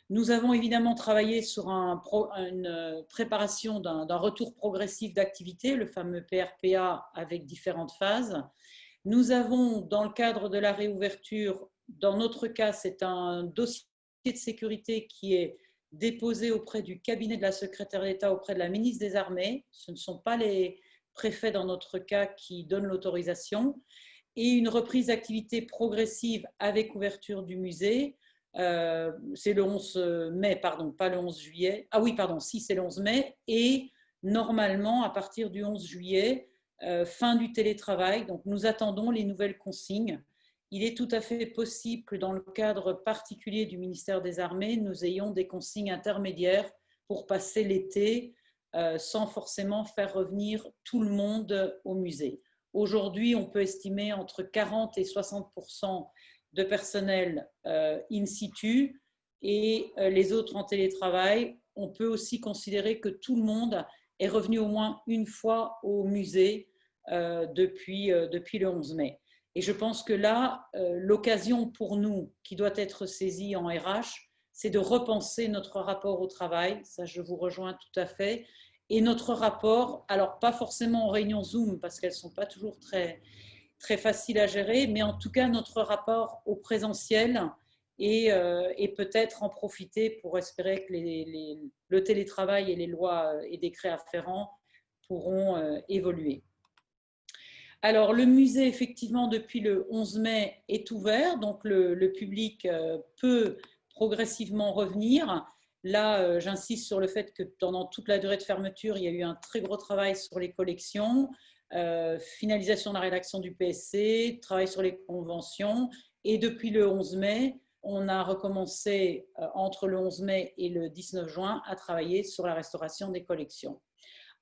Nous avons évidemment travaillé sur une préparation d'un retour progressif d'activité, le fameux PRPA avec différentes phases. Nous avons, dans le cadre de la réouverture, dans notre cas, c'est un dossier de sécurité qui est déposé auprès du cabinet de la secrétaire d'État, auprès de la ministre des Armées. Ce ne sont pas les préfets, dans notre cas, qui donnent l'autorisation. Et une reprise d'activité progressive avec ouverture du musée. C'est le 11 mai, pardon, pas le 11 juillet. Ah oui, pardon, si, c'est le 11 mai. Et normalement, à partir du 11 juillet, fin du télétravail. Donc, nous attendons les nouvelles consignes. Il est tout à fait possible que dans le cadre particulier du ministère des Armées, nous ayons des consignes intermédiaires pour passer l'été sans forcément faire revenir tout le monde au musée. Aujourd'hui, on peut estimer entre 40 et 60% de personnel in situ et les autres en télétravail. On peut aussi considérer que tout le monde est revenu au moins une fois au musée depuis le 11 mai. Et je pense que là, l'occasion pour nous qui doit être saisie en RH, c'est de repenser notre rapport au travail. Ça, je vous rejoins tout à fait. Et notre rapport, alors pas forcément en réunion Zoom, parce qu'elles ne sont pas toujours très, très faciles à gérer, mais en tout cas notre rapport au présentiel et peut-être en profiter pour espérer que le télétravail et les lois et décrets afférents pourront évoluer. Alors, le musée, effectivement, depuis le 11 mai est ouvert, donc le public peut progressivement revenir. Là, j'insiste sur le fait que pendant toute la durée de fermeture, il y a eu un très gros travail sur les collections, finalisation de la rédaction du PSC, travail sur les conventions. Et depuis le 11 mai, on a recommencé entre le 11 mai et le 19 juin à travailler sur la restauration des collections.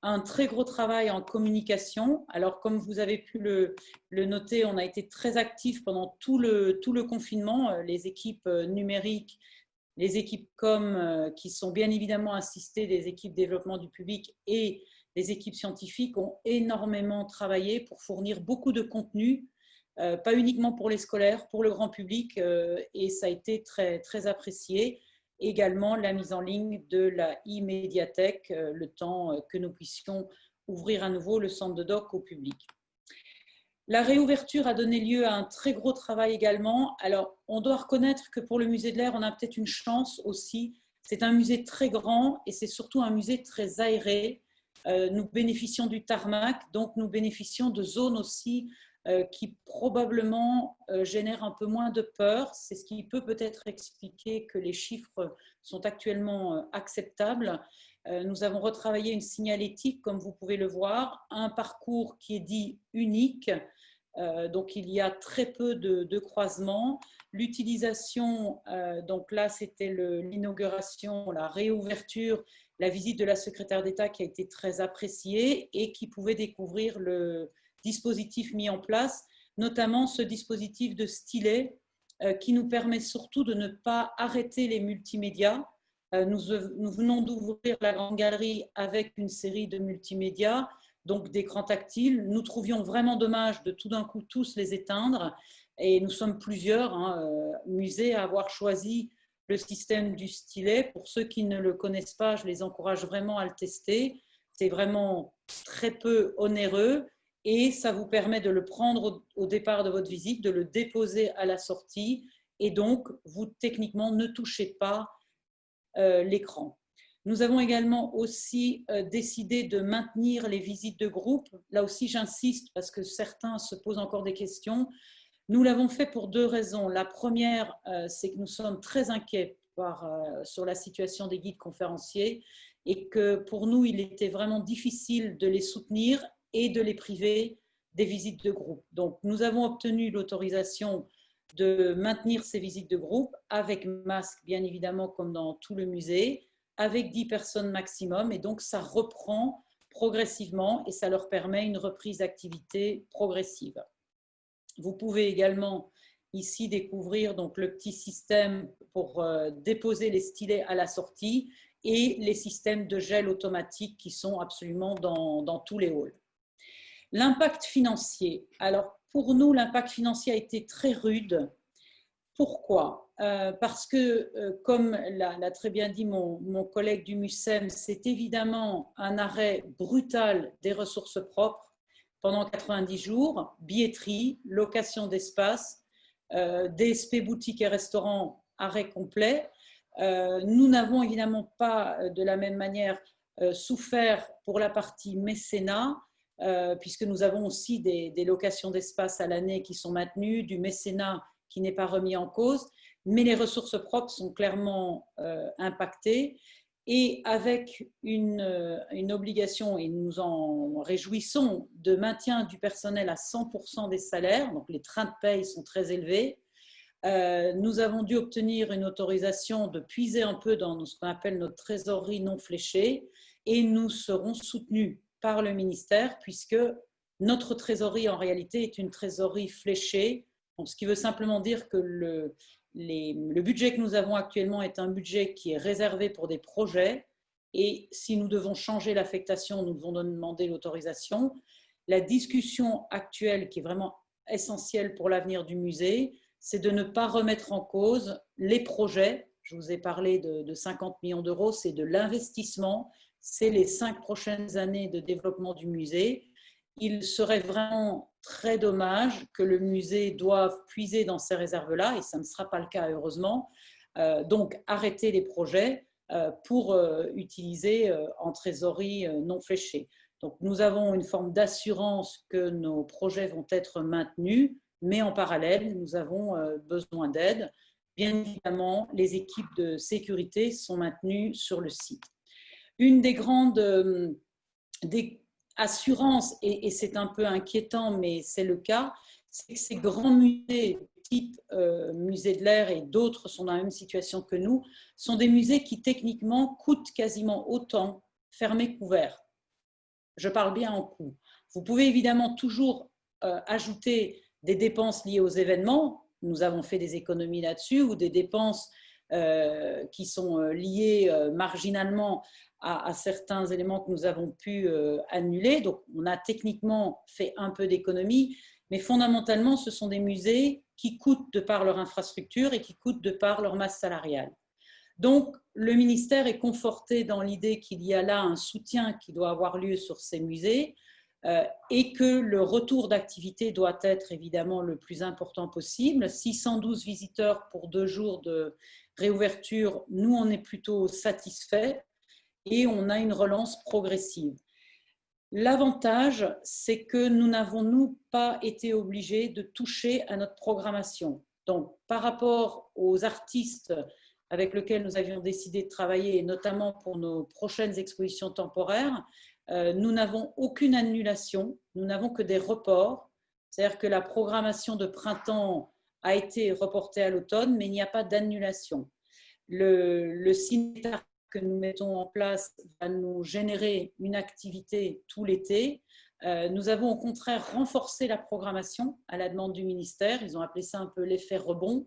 Un très gros travail en communication. Alors, comme vous avez pu le noter, on a été très actifs pendant tout le confinement. Les équipes numériques, les équipes com, qui sont bien évidemment assistées des équipes développement du public et les équipes scientifiques ont énormément travaillé pour fournir beaucoup de contenu, pas uniquement pour les scolaires, pour le grand public, et ça a été très, très apprécié. Également la mise en ligne de la e-médiathèque, le temps que nous puissions ouvrir à nouveau le centre de doc au public. La réouverture a donné lieu à un très gros travail également. Alors, on doit reconnaître que pour le musée de l'Air, on a peut-être une chance aussi. C'est un musée très grand et c'est surtout un musée très aéré. Nous bénéficions du tarmac, donc nous bénéficions de zones aussi qui probablement génère un peu moins de peur. C'est ce qui peut peut-être expliquer que les chiffres sont actuellement acceptables. Nous avons retravaillé une signalétique, comme vous pouvez le voir, un parcours qui est dit unique. Donc, il y a très peu de croisements. L'utilisation, donc là, c'était l'inauguration, la réouverture, la visite de la secrétaire d'État qui a été très appréciée et qui pouvait découvrir le dispositif mis en place, notamment ce dispositif de stylet qui nous permet surtout de ne pas arrêter les multimédias. Nous venons d'ouvrir la grande galerie avec une série de multimédias, donc d'écrans tactiles. Nous trouvions vraiment dommage de tout d'un coup tous les éteindre et nous sommes plusieurs musées à avoir choisi le système du stylet. Pour ceux qui ne le connaissent pas, je les encourage vraiment à le tester. C'est vraiment très peu onéreux. Et ça vous permet de le prendre au départ de votre visite, de le déposer à la sortie. Et donc, vous, techniquement, ne touchez pas l'écran. Nous avons également aussi décidé de maintenir les visites de groupe. Là aussi, j'insiste parce que certains se posent encore des questions. Nous l'avons fait pour deux raisons. La première, c'est que nous sommes très inquiets sur la situation des guides conférenciers et que pour nous, il était vraiment difficile de les soutenir et de les priver des visites de groupe. Donc, nous avons obtenu l'autorisation de maintenir ces visites de groupe avec masque, bien évidemment, comme dans tout le musée, avec 10 personnes maximum. Et donc, ça reprend progressivement et ça leur permet une reprise d'activité progressive. Vous pouvez également ici découvrir donc, le petit système pour déposer les stylets à la sortie et les systèmes de gel automatique qui sont absolument dans tous les halls. L'impact financier. Alors, pour nous, l'impact financier a été très rude. Pourquoi ? Parce que, comme l'a très bien dit mon collègue du MUSEM, c'est évidemment un arrêt brutal des ressources propres pendant 90 jours, billetterie, location d'espace, DSP boutiques et restaurants, arrêt complet. Nous n'avons évidemment pas de la même manière souffert pour la partie mécénat, puisque nous avons aussi des locations d'espace à l'année qui sont maintenues, du mécénat qui n'est pas remis en cause, mais les ressources propres sont clairement impactées. Et avec une obligation, et nous en réjouissons, de maintien du personnel à 100% des salaires, donc les trains de paye sont très élevés, nous avons dû obtenir une autorisation de puiser un peu dans ce qu'on appelle notre trésorerie non fléchée, et nous serons soutenus par le ministère, puisque notre trésorerie, en réalité, est une trésorerie fléchée Donc, ce qui veut simplement dire que le budget que nous avons actuellement est un budget qui est réservé pour des projets, et si nous devons changer l'affectation, nous devons demander l'autorisation. La discussion actuelle, qui est vraiment essentielle pour l'avenir du musée, c'est de ne pas remettre en cause les projets. Je vous ai parlé de 50 millions d'euros, c'est de l'investissement, c'est les 5 prochaines années de développement du musée. Il serait vraiment très dommage que le musée doive puiser dans ces réserves-là, et ça ne sera pas le cas, heureusement. Donc, arrêter les projets pour utiliser en trésorerie non fléchée. Donc, nous avons une forme d'assurance que nos projets vont être maintenus, mais en parallèle, nous avons besoin d'aide. Bien évidemment, les équipes de sécurité sont maintenues sur le site. Une des grandes assurances, et c'est un peu inquiétant, mais c'est le cas, c'est que ces grands musées, type musée de l'Air et d'autres sont dans la même situation que nous, sont des musées qui techniquement coûtent quasiment autant fermés qu'ouverts. Je parle bien en coût. Vous pouvez évidemment toujours ajouter des dépenses liées aux événements. Nous avons fait des économies là-dessus, ou des dépenses qui sont liées marginalement à certains éléments que nous avons pu annuler. Donc, on a techniquement fait un peu d'économies, mais fondamentalement, ce sont des musées qui coûtent de par leur infrastructure et qui coûtent de par leur masse salariale. Donc, le ministère est conforté dans l'idée qu'il y a là un soutien qui doit avoir lieu sur ces musées et que le retour d'activité doit être évidemment le plus important possible. 612 visiteurs pour 2 jours de réouverture, nous, on est plutôt satisfaits et on a une relance progressive. L'avantage, c'est que nous n'avons pas été obligés de toucher à notre programmation. Donc, par rapport aux artistes avec lesquels nous avions décidé de travailler, et notamment pour nos prochaines expositions temporaires, nous n'avons aucune annulation, nous n'avons que des reports. C'est-à-dire que la programmation de printemps a été reportée à l'automne, mais il n'y a pas d'annulation. Le cinéma que nous mettons en place va nous générer une activité tout l'été. Nous avons au contraire renforcé la programmation à la demande du ministère. Ils ont appelé ça un peu l'effet rebond.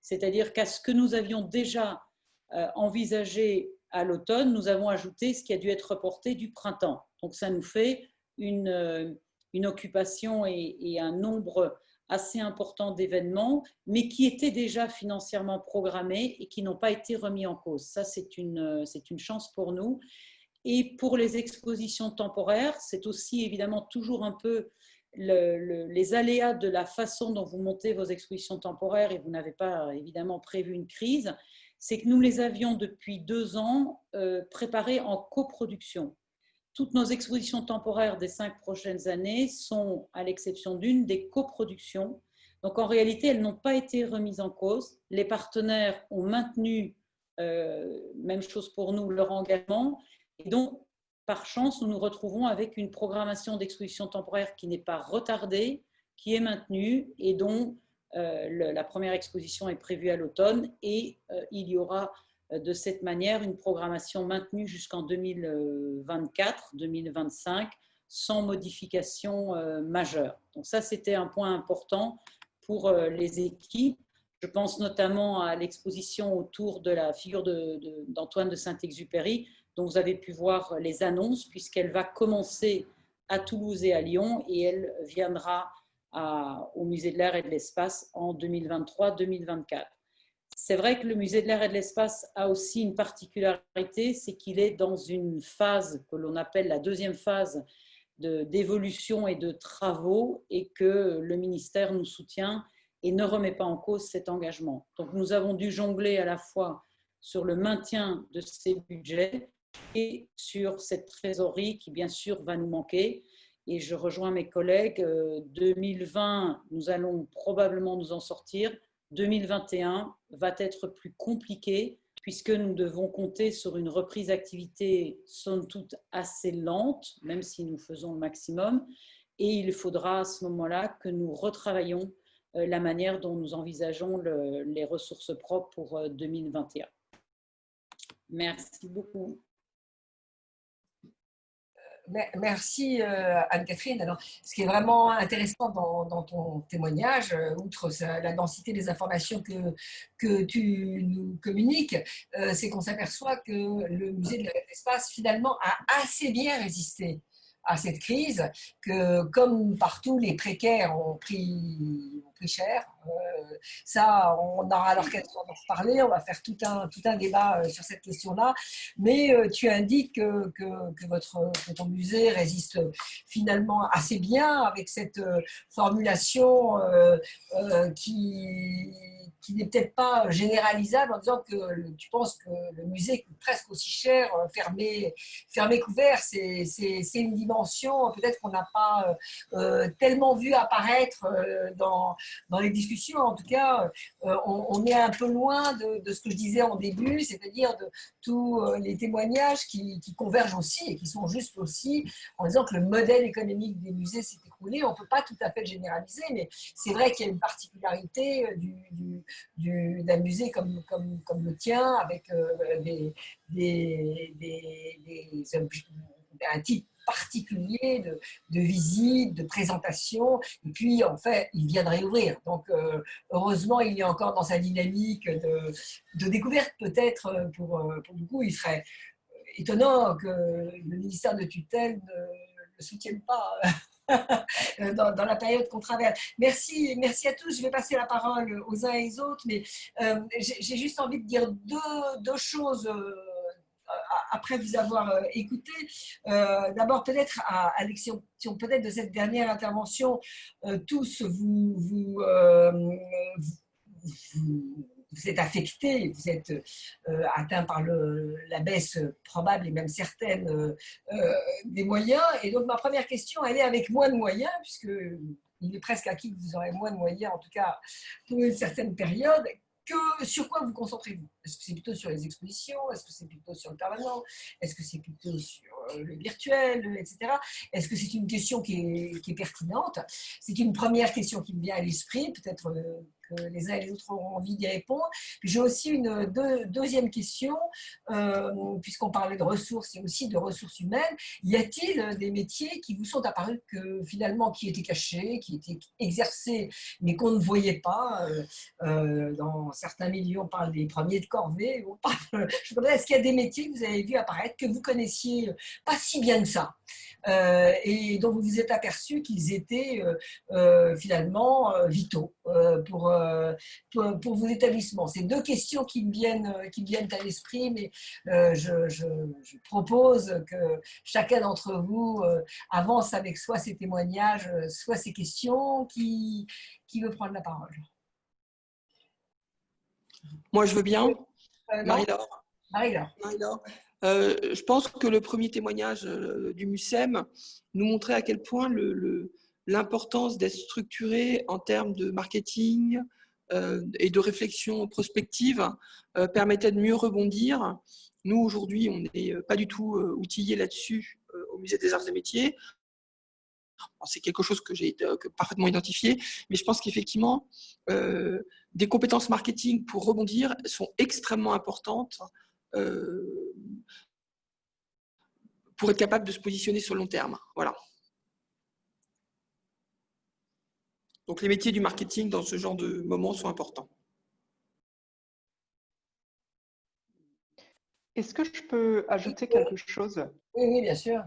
C'est-à-dire qu'à ce que nous avions déjà envisagé à l'automne, nous avons ajouté ce qui a dû être reporté du printemps. Donc, ça nous fait une occupation et un nombre assez important d'événements, mais qui étaient déjà financièrement programmés et qui n'ont pas été remis en cause. Ça, c'est une chance pour nous. Et pour les expositions temporaires, c'est aussi évidemment toujours un peu les aléas de la façon dont vous montez vos expositions temporaires, et vous n'avez pas évidemment prévu une crise, c'est que nous les avions depuis 2 ans préparées en coproduction. Toutes nos expositions temporaires des 5 prochaines années sont, à l'exception d'une, des coproductions. Donc en réalité, elles n'ont pas été remises en cause. Les partenaires ont maintenu, même chose pour nous, leur engagement. Et donc, par chance, nous nous retrouvons avec une programmation d'exposition temporaire qui n'est pas retardée, qui est maintenue et dont la première exposition est prévue à l'automne, et il y aura de cette manière une programmation maintenue jusqu'en 2024-2025 sans modification majeure. Donc ça, c'était un point important pour les équipes. Je pense notamment à l'exposition autour de la figure d'Antoine de Saint-Exupéry, dont vous avez pu voir les annonces, puisqu'elle va commencer à Toulouse et à Lyon, et elle viendra au Musée de l'Air et de l'Espace en 2023-2024. C'est vrai que le Musée de l'Air et de l'Espace a aussi une particularité, c'est qu'il est dans une phase que l'on appelle la deuxième phase d'évolution et de travaux, et que le ministère nous soutient et ne remet pas en cause cet engagement. Donc nous avons dû jongler à la fois sur le maintien de ces budgets et sur cette trésorerie qui bien sûr va nous manquer. Et je rejoins mes collègues, 2020, nous allons probablement nous en sortir. 2021 va être plus compliqué puisque nous devons compter sur une reprise d'activité somme toute assez lente, même si nous faisons le maximum. Et il faudra à ce moment-là que nous retravaillions la manière dont nous envisageons les ressources propres pour 2021. Merci beaucoup. Merci Anne-Catherine. Alors, ce qui est vraiment intéressant dans ton témoignage, outre la densité des informations que tu nous communiques, c'est qu'on s'aperçoit que le musée de l'espace finalement a assez bien résisté à cette crise, que comme partout, les précaires ont pris cher. Ça, on aura l'occasion d'en reparler, on va faire tout un débat sur cette question-là. Mais tu indiques que ton musée résiste finalement assez bien avec cette formulation qui n'est peut-être pas généralisable en disant que tu penses que le musée coûte presque aussi cher fermé couvert. C'est une dimension peut-être qu'on n'a pas tellement vu apparaître dans les discussions. En tout cas, on est un peu loin de ce que je disais en début, c'est-à-dire de tous les témoignages qui convergent aussi et qui sont justes aussi en disant que le modèle économique des musées s'est écroulé. On ne peut pas tout à fait le généraliser, mais c'est vrai qu'il y a une particularité d'un musée comme le tien, avec un type particulier de visite, de présentation, et puis en fait, il vient de réouvrir. Donc, heureusement, il est encore dans sa dynamique de découverte, peut-être, pour beaucoup. Il serait étonnant que le ministère de tutelle ne le soutienne pas dans la période qu'on traverse. Merci à tous. Je vais passer la parole aux uns et aux autres, mais j'ai juste envie de dire deux choses après vous avoir écouté. D'abord, peut-être à l'exception peut-être de cette dernière intervention, tous vous êtes affectés, vous êtes atteints par la baisse probable et même certaine des moyens. Et donc, ma première question, elle est avec moins de moyens, puisque il est presque acquis que vous aurez moins de moyens, en tout cas pour une certaine période. Sur quoi vous concentrez-vous? Est-ce que c'est plutôt sur les expositions? Est-ce que c'est plutôt sur le permanent? Est-ce que c'est plutôt sur le virtuel, etc. Est-ce que c'est une question qui est pertinente? C'est une première question qui me vient à l'esprit, peut-être que les uns et les autres auront envie d'y répondre. Puis j'ai aussi une deuxième question, puisqu'on parlait de ressources et aussi de ressources humaines. Y a-t-il des métiers qui vous sont apparus finalement qui étaient cachés, qui étaient exercés, mais qu'on ne voyait pas dans certains milieux, on parle des premiers de corvée. Est-ce qu'il y a des métiers que vous avez vu apparaître, que vous connaissiez pas si bien que ça, et dont vous vous êtes aperçu qu'ils étaient finalement vitaux pour vos établissements? C'est deux questions qui me viennent à l'esprit, mais je propose que chacun d'entre vous avance avec soit ses témoignages, soit ses questions. Qui veut prendre la parole? Moi, je veux bien. Marie-Laure. Marie-Laure. Je pense que le premier témoignage du MUCEM nous montrait à quel point l'importance d'être structuré en termes de marketing et de réflexion prospective permettait de mieux rebondir. Nous, aujourd'hui, on n'est pas du tout outillés là-dessus au Musée des Arts et Métiers. C'est quelque chose que j'ai parfaitement identifié, mais je pense qu'effectivement, des compétences marketing pour rebondir sont extrêmement importantes pour être capable de se positionner sur le long terme. Voilà. Donc les métiers du marketing dans ce genre de moments sont importants. Est-ce que je peux ajouter quelque chose? Oui, bien sûr.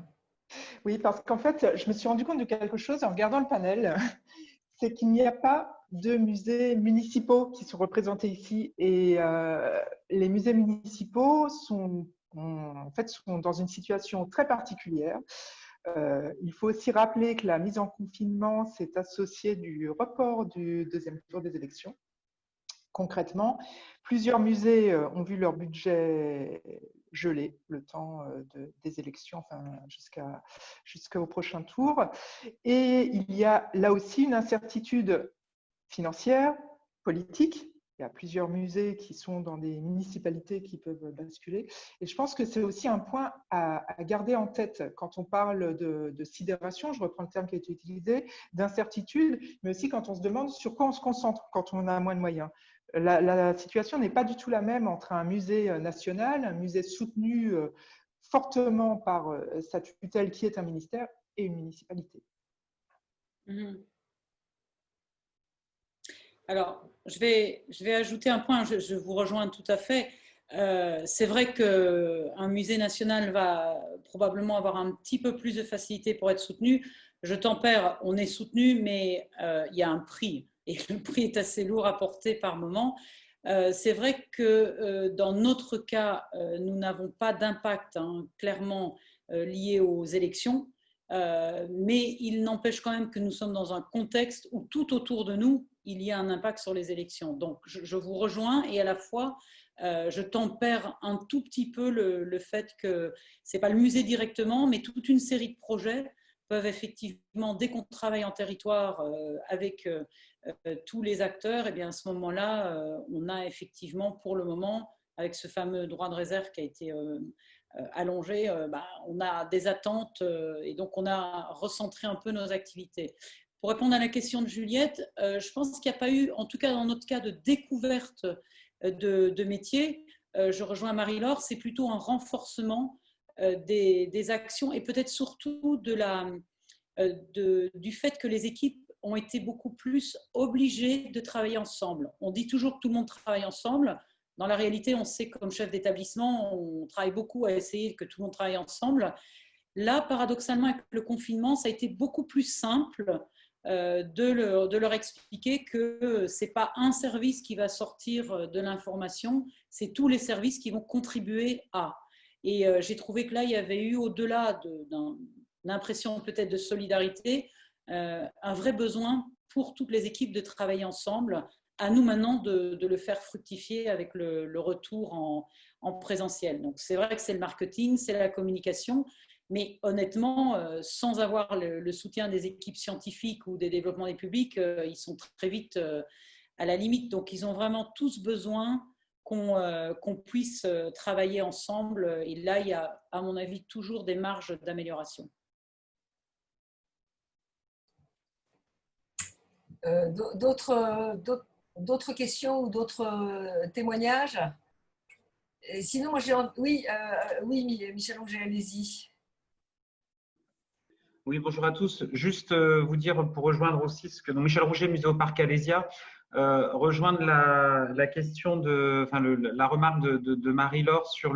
Oui, parce qu'en fait, je me suis rendu compte de quelque chose en regardant le panel, c'est qu'il n'y a pas de musées municipaux qui sont représentés ici. Et les musées municipaux sont dans une situation très particulière. Il faut aussi rappeler que la mise en confinement s'est associée du report du deuxième tour des élections. Concrètement, plusieurs musées ont vu leur budget gelé le temps des élections, enfin, jusqu'au prochain tour. Et il y a là aussi une incertitude financière, politique. Il y a plusieurs musées qui sont dans des municipalités qui peuvent basculer. Et je pense que c'est aussi un point à garder en tête quand on parle de sidération, je reprends le terme qui a été utilisé, d'incertitude, mais aussi quand on se demande sur quoi on se concentre quand on a moins de moyens. La situation n'est pas du tout la même entre un musée national, un musée soutenu fortement par sa tutelle qui est un ministère et une municipalité. Alors, je vais ajouter un point, je vous rejoins tout à fait. C'est vrai qu'un musée national va probablement avoir un petit peu plus de facilité pour être soutenu. Je tempère, on est soutenu, mais il y a un prix, et le prix est assez lourd à porter par moment. C'est vrai que dans notre cas, nous n'avons pas d'impact clairement lié aux élections, mais il n'empêche quand même que nous sommes dans un contexte où tout autour de nous, il y a un impact sur les élections. Donc, je vous rejoins et à la fois, je tempère un tout petit peu le fait que ce n'est pas le musée directement, mais toute une série de projets peuvent effectivement, dès qu'on travaille en territoire avec tous les acteurs, et bien à ce moment-là, on a effectivement pour le moment, avec ce fameux droit de réserve qui a été allongé, on a des attentes et donc on a recentré un peu nos activités. Pour répondre à la question de Juliette, je pense qu'il n'y a pas eu, en tout cas dans notre cas, de découverte de métiers. Je rejoins Marie-Laure, c'est plutôt un renforcement des actions et peut-être surtout du fait que les équipes ont été beaucoup plus obligées de travailler ensemble. On dit toujours que tout le monde travaille ensemble. Dans la réalité, on sait comme chef d'établissement, on travaille beaucoup à essayer que tout le monde travaille ensemble. Là, paradoxalement, avec le confinement, ça a été beaucoup plus simple de leur expliquer que ce n'est pas un service qui va sortir de l'information, c'est tous les services qui vont contribuer à. Et j'ai trouvé que là, il y avait eu, au-delà d'une impression peut-être de solidarité, un vrai besoin pour toutes les équipes de travailler ensemble. À nous maintenant de le faire fructifier avec le retour en présentiel. Donc c'est vrai que c'est le marketing, c'est la communication, mais honnêtement, sans avoir le soutien des équipes scientifiques ou des développements des publics, ils sont très vite à la limite. Donc ils ont vraiment tous besoin qu'on puisse travailler ensemble. Et là, il y a, à mon avis, toujours des marges d'amélioration. D'autres questions ou d'autres témoignages? Sinon, moi, oui, Michel Rouget, allez-y. Oui, bonjour à tous. Juste vous dire, pour rejoindre aussi ce que donc Michel Rouget, Muséoparc Alésia, rejoindre la question la remarque de Marie-Laure sur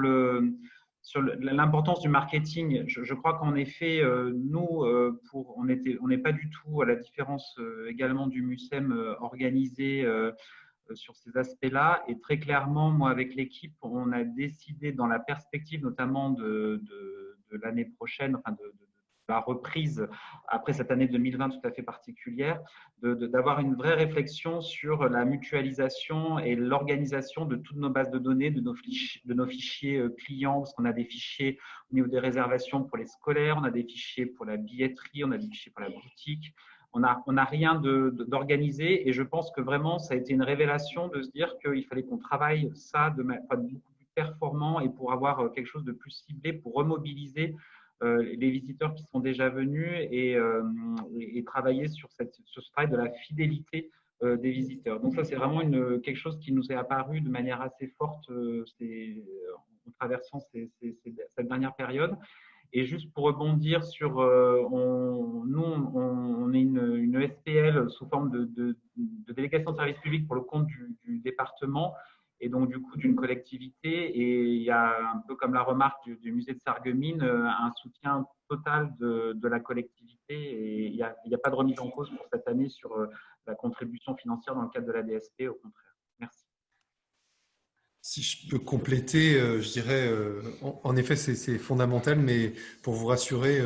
l'importance du marketing. Je crois qu'en effet, nous, on n'est pas du tout, à la différence également du MUSEM, organisé sur ces aspects-là. Et très clairement, moi, avec l'équipe, on a décidé, dans la perspective notamment de l'année prochaine, enfin de la reprise après cette année 2020 tout à fait particulière, d'avoir une vraie réflexion sur la mutualisation et l'organisation de toutes nos bases de données, de nos fichiers clients, parce qu'on a des fichiers au niveau des réservations pour les scolaires, on a des fichiers pour la billetterie, on a des fichiers pour la boutique. On n'a rien d'organisé et je pense que vraiment, ça a été une révélation de se dire qu'il fallait qu'on travaille ça de beaucoup plus performant et pour avoir quelque chose de plus ciblé, pour remobiliser les visiteurs qui sont déjà venus et travailler sur ce travail de la fidélité des visiteurs. Donc ça, c'est vraiment quelque chose qui nous est apparu de manière assez forte en traversant cette dernière période. Et juste pour rebondir sur, nous, on est une SPL sous forme de délégation de service public pour le compte du département et donc du coup d'une collectivité. Et il y a un peu comme la remarque du musée de Sarreguemines, un soutien total de la collectivité et il n'y a pas de remise en cause pour cette année sur la contribution financière dans le cadre de la DSP, au contraire. Merci. Si je peux compléter, je dirais, en effet, c'est fondamental, mais pour vous rassurer,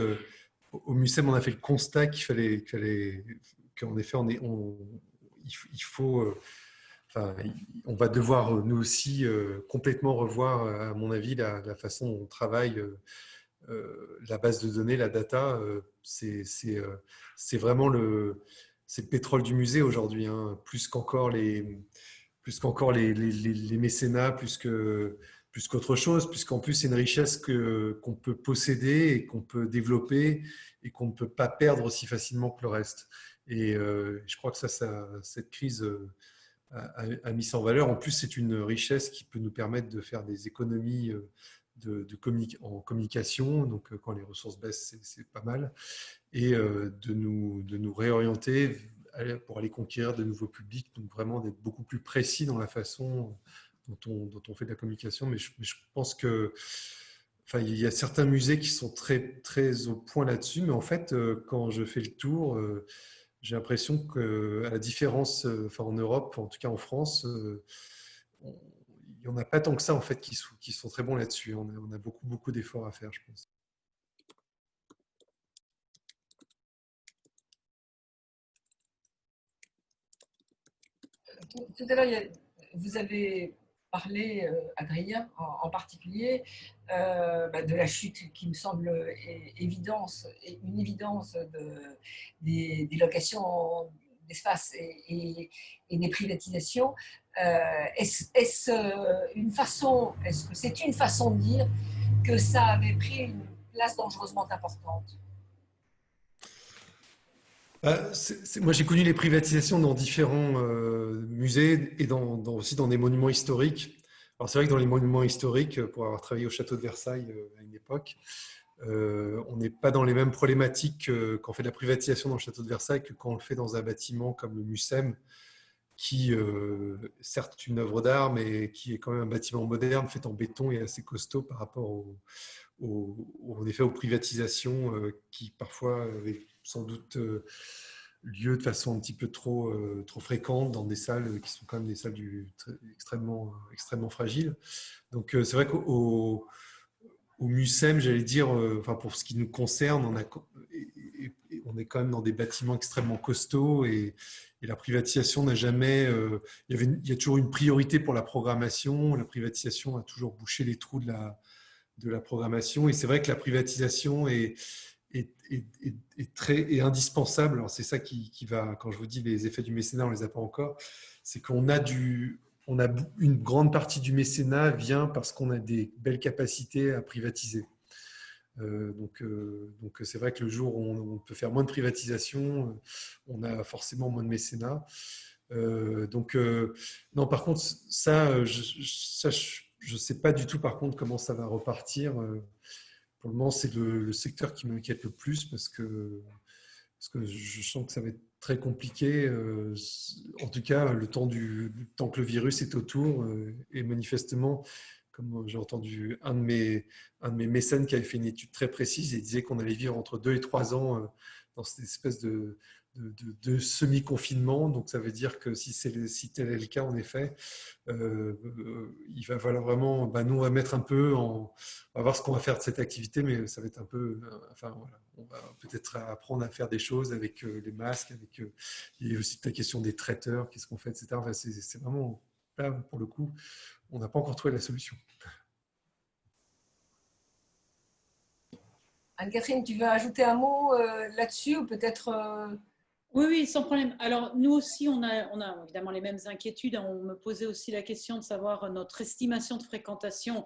au MUSEM, on a fait le constat qu'en effet, il faut, on va devoir nous aussi complètement revoir, à mon avis, la façon dont on travaille la base de données, la data. C'est vraiment c'est le pétrole du musée aujourd'hui, hein, plus qu'encore les mécénats, plus qu'autre chose, puisqu'en plus c'est une richesse qu'on peut posséder et qu'on peut développer et qu'on ne peut pas perdre aussi facilement que le reste. Et je crois que cette crise a mis ça en valeur. En plus, c'est une richesse qui peut nous permettre de faire des économies en communication, donc quand les ressources baissent, c'est pas mal, et de nous réorienter pour aller conquérir de nouveaux publics, donc vraiment d'être beaucoup plus précis dans la façon dont on fait de la communication. Mais je pense que, enfin, il y a certains musées qui sont très, très au point là-dessus, mais en fait, quand je fais le tour, j'ai l'impression qu'à la différence, enfin, en Europe, en tout cas en France, il n'y en a pas tant que ça en fait qui sont très bons là-dessus. On a beaucoup, beaucoup d'efforts à faire, je pense. Tout à l'heure, vous avez parlé, Adrien en particulier, de la chute qui me semble une évidence des locations d'espace et des privatisations. Est-ce que c'est une façon de dire que ça avait pris une place dangereusement importante? Moi, j'ai connu les privatisations dans différents musées et aussi dans des monuments historiques. Alors, c'est vrai que dans les monuments historiques, pour avoir travaillé au château de Versailles à une époque, on n'est pas dans les mêmes problématiques quand on fait de la privatisation dans le château de Versailles que quand on le fait dans un bâtiment comme le Mucem, qui, certes, est une œuvre d'art, mais qui est quand même un bâtiment moderne, fait en béton et assez costaud par rapport en effet, aux privatisations qui parfois avaient sans doute lieu de façon un petit peu trop fréquente dans des salles qui sont quand même des salles extrêmement, extrêmement fragiles. Donc c'est vrai qu'au Mucem, j'allais dire, enfin, pour ce qui nous concerne, on est quand même dans des bâtiments extrêmement costauds et la privatisation n'a jamais… il y a toujours une priorité pour la programmation. La privatisation a toujours bouché les trous de la programmation. Et c'est vrai que la privatisation est indispensable. Alors c'est ça qui va, quand je vous dis les effets du mécénat, on ne les a pas encore, c'est qu'on a une grande partie du mécénat vient parce qu'on a des belles capacités à privatiser. Donc c'est vrai que le jour où on peut faire moins de privatisation, on a forcément moins de mécénat. Non, par contre, ça, je ne sais pas du tout par contre comment ça va repartir. Pour le moment, c'est le secteur qui m'inquiète le plus parce que je sens que ça va être très compliqué. En tout cas, le temps que le virus est autour. Et manifestement, comme j'ai entendu un de mes mécènes qui avait fait une étude très précise, il disait qu'on allait vivre entre 2 et 3 ans dans cette espèce de semi-confinement. Donc, ça veut dire que si tel est le cas, en effet, il va falloir vraiment… nous, on va mettre un peu on va voir ce qu'on va faire de cette activité, mais ça va être un peu… Enfin, voilà, on va peut-être apprendre à faire des choses avec les masques, il y a aussi la question des traiteurs, qu'est-ce qu'on fait, etc. Enfin, c'est vraiment… Là, pour le coup, on n'a pas encore trouvé la solution. Anne-Catherine, tu veux ajouter un mot là-dessus ou peut-être… Oui, sans problème. Alors, nous aussi, on a évidemment les mêmes inquiétudes. On me posait aussi la question de savoir notre estimation de fréquentation.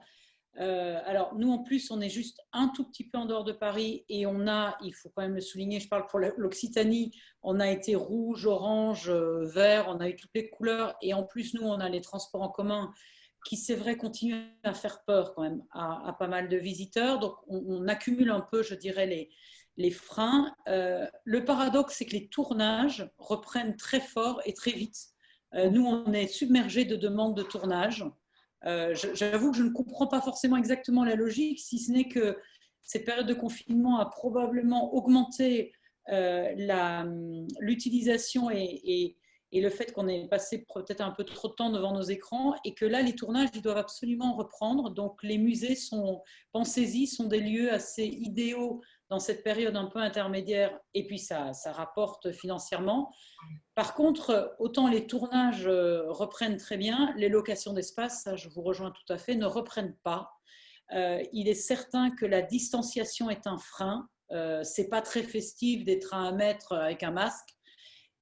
Alors, nous, en plus, on est juste un tout petit peu en dehors de Paris et il faut quand même le souligner, je parle pour l'Occitanie, on a été rouge, orange, vert, on a eu toutes les couleurs et en plus, nous, on a les transports en commun qui, c'est vrai, continuent à faire peur quand même à pas mal de visiteurs. Donc, on accumule un peu, je dirais, les freins. Le paradoxe, c'est que les tournages reprennent très fort et très vite. Nous, on est submergés de demandes de tournage. J'avoue que je ne comprends pas forcément exactement la logique, si ce n'est que cette période de confinement a probablement augmenté l'utilisation et le fait qu'on ait passé peut-être un peu trop de temps devant nos écrans et que là, les tournages, ils doivent absolument reprendre. Donc, les musées pensez-y, sont des lieux assez idéaux dans cette période un peu intermédiaire et puis ça rapporte financièrement. Par contre, autant les tournages reprennent très bien, les locations d'espace, ça je vous rejoins tout à fait, ne reprennent pas. Il est certain que la distanciation est un frein. C'est pas très festif d'être à 1 mètre avec un masque.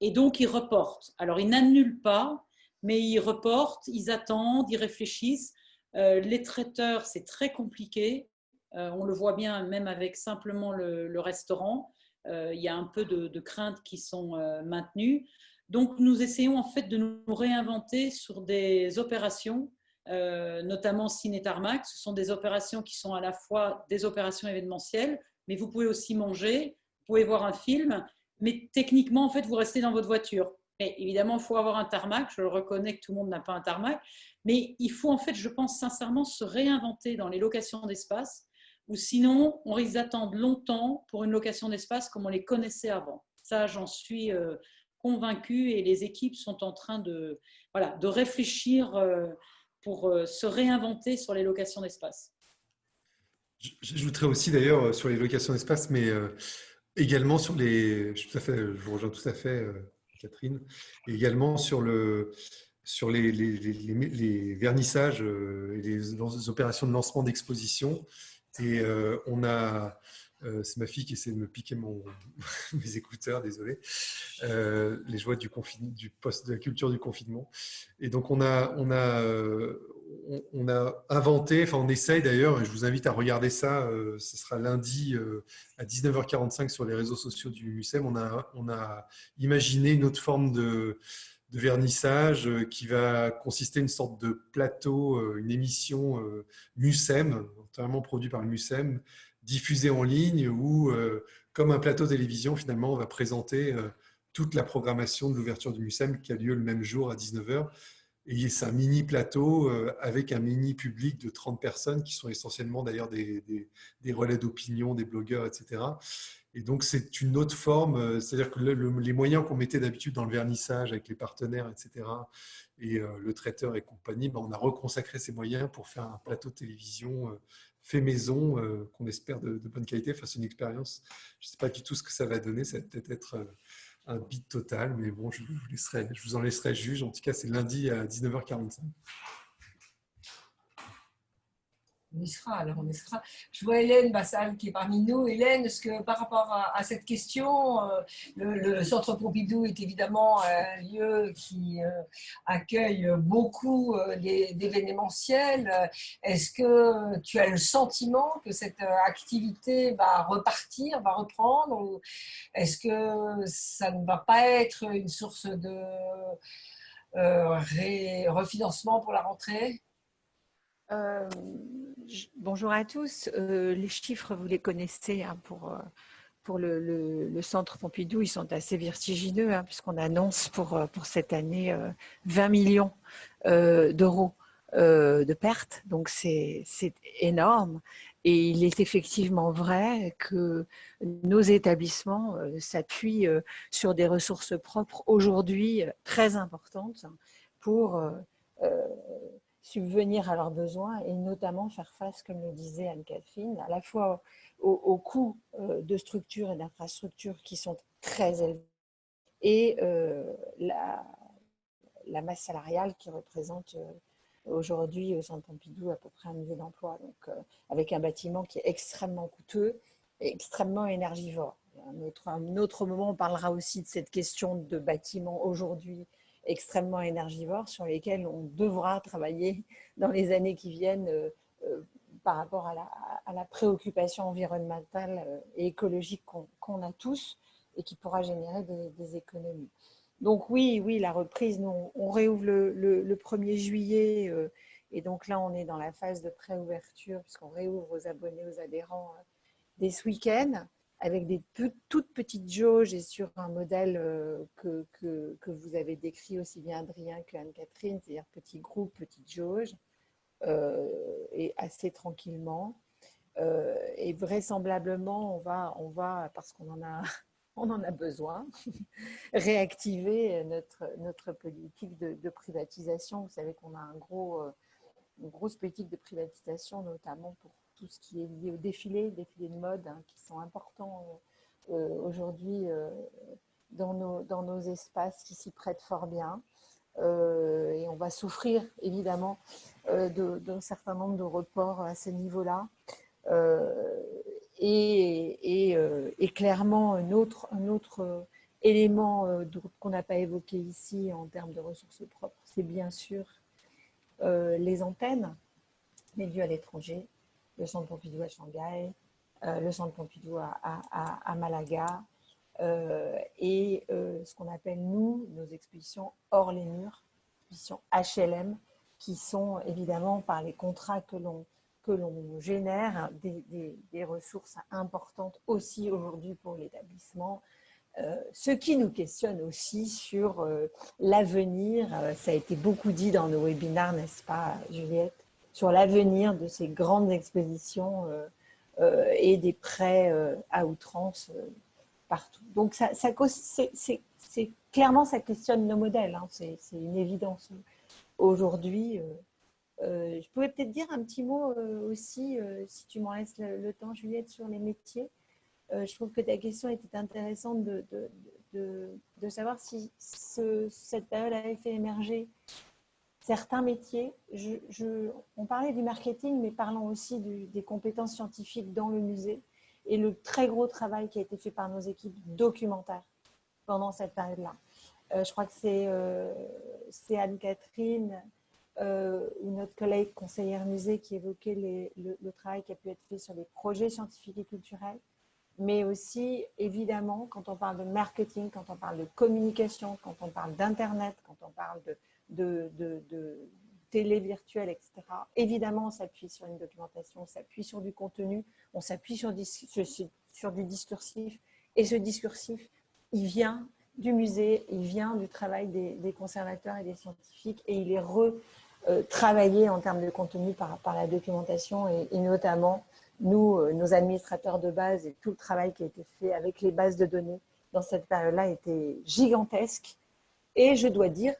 Et donc, ils reportent. Alors, ils n'annulent pas, mais ils reportent, ils attendent, ils réfléchissent. Les traiteurs, c'est très compliqué. On le voit bien même avec simplement le restaurant. Il y a un peu de craintes qui sont maintenues. Donc, nous essayons en fait de nous réinventer sur des opérations notamment Ciné Tarmac. Ce sont des opérations qui sont à la fois des opérations événementielles, mais vous pouvez aussi manger, vous pouvez voir un film, mais techniquement, en fait, vous restez dans votre voiture. Mais évidemment, il faut avoir un tarmac. Je le reconnais que tout le monde n'a pas un tarmac, mais il faut, en fait, je pense sincèrement, se réinventer dans les locations d'espace, ou sinon, on risque d'attendre longtemps pour une location d'espace comme on les connaissait avant. Ça, j'en suis convaincue, et les équipes sont en train de, voilà, de réfléchir pour se réinventer sur les locations d'espace. J'ajouterais aussi d'ailleurs sur les locations d'espace, mais également sur les… je vous rejoins tout à fait, Catherine, et également sur les vernissages et les opérations de lancement d'exposition. Et on a… c'est ma fille qui essaie de me piquer mes écouteurs, désolé. Les joies du de la culture du confinement. Et donc, on a inventé, enfin, on essaye d'ailleurs, et je vous invite à regarder ça, ce sera lundi à 19h45 sur les réseaux sociaux du MUSEM. On a imaginé une autre forme de vernissage qui va consister une sorte de plateau, une émission MUSEM, entièrement produit par le MUSEM, diffusée en ligne où, comme un plateau télévision, finalement, on va présenter toute la programmation de l'ouverture du MUSEM qui a lieu le même jour à 19h. Et c'est un mini plateau avec un mini public de 30 personnes qui sont essentiellement d'ailleurs des relais d'opinion, des blogueurs, etc. Et donc, c'est une autre forme, c'est-à-dire que les moyens qu'on mettait d'habitude dans le vernissage avec les partenaires, etc., et le traiteur et compagnie, on a reconsacré ces moyens pour faire un plateau de télévision fait maison, qu'on espère de bonne qualité. Enfin, c'est une expérience, je ne sais pas du tout ce que ça va donner, ça va peut-être être un bide total, mais bon, je vous en laisserai juge. En tout cas, c'est lundi à 19h45. On y sera, alors on y sera. Je vois Hélène Bassal qui est parmi nous. Hélène, est-ce que par rapport à cette question, le Centre Pompidou est évidemment un lieu qui accueille beaucoup d'événementiels. Est-ce que tu as le sentiment que cette activité va repartir, va reprendre, ou est-ce que ça ne va pas être une source de refinancement pour la rentrée ? Bonjour à tous. Les chiffres, vous les connaissez hein, pour le Centre Pompidou, ils sont assez vertigineux hein, puisqu'on annonce pour cette année 20 millions d'euros de pertes. Donc, c'est énorme. Et il est effectivement vrai que nos établissements s'appuient sur des ressources propres aujourd'hui très importantes pour subvenir à leurs besoins et notamment faire face, comme le disait Anne-Catherine, à la fois aux coûts de structure et d'infrastructure qui sont très élevés et la masse salariale qui représente aujourd'hui au Centre Pompidou à peu près 1 million d'emplois. Donc, avec un bâtiment qui est extrêmement coûteux et extrêmement énergivore. Un autre moment, on parlera aussi de cette question de bâtiments aujourd'hui extrêmement énergivores sur lesquels on devra travailler dans les années qui viennent par rapport à la préoccupation environnementale et écologique qu'on a tous et qui pourra générer des économies. Donc oui, la reprise, nous, on réouvre le 1er juillet et donc là, on est dans la phase de préouverture puisqu'on réouvre aux abonnés, aux adhérents dès ce week-end, avec des toutes petites jauges et sur un modèle que vous avez décrit aussi bien Adrien que Anne-Catherine, c'est-à-dire petit groupe, petite jauge, et assez tranquillement. Et vraisemblablement, on va parce qu'on en a besoin, réactiver notre politique de privatisation. Vous savez qu'on a une grosse politique de privatisation, notamment pour tout ce qui est lié au défilé de mode, hein, qui sont importants aujourd'hui dans nos espaces qui s'y prêtent fort bien. Et on va souffrir évidemment d'un certain nombre de reports à ce niveau-là. Et clairement, un autre élément qu'on n'a pas évoqué ici en termes de ressources propres, c'est bien sûr les antennes, les lieux à l'étranger, le Centre Pompidou à Shanghai, le Centre Pompidou à Malaga, et ce qu'on appelle, nous, nos expositions hors les murs, expositions HLM, qui sont évidemment par les contrats que l'on génère des ressources importantes aussi aujourd'hui pour l'établissement. Ce qui nous questionne aussi sur l'avenir, ça a été beaucoup dit dans nos webinaires, n'est-ce pas Juliette, sur l'avenir de ces grandes expositions et des prêts à outrance partout. Donc clairement, ça questionne nos modèles, hein, c'est une évidence. Aujourd'hui, je pouvais peut-être dire un petit mot aussi, si tu m'en laisses le temps, Juliette, sur les métiers. Je trouve que ta question était intéressante de savoir si cette période avait fait émerger certains métiers. On parlait du marketing, mais parlons aussi des compétences scientifiques dans le musée et le très gros travail qui a été fait par nos équipes documentaires pendant cette période-là. Je crois que c'est Anne-Catherine ou notre collègue conseillère musée qui évoquait le travail qui a pu être fait sur les projets scientifiques et culturels. Mais aussi, évidemment, quand on parle de marketing, quand on parle de communication, quand on parle d'Internet, quand on parle de télé virtuelle, etc., évidemment, on s'appuie sur une documentation, on s'appuie sur du contenu, on s'appuie sur du discursif. Et ce discursif, il vient du musée, il vient du travail des conservateurs et des scientifiques, et il est retravaillé en termes de contenu par la documentation, et notamment nous, nos administrateurs de base, et tout le travail qui a été fait avec les bases de données dans cette période-là était gigantesque et, je dois dire,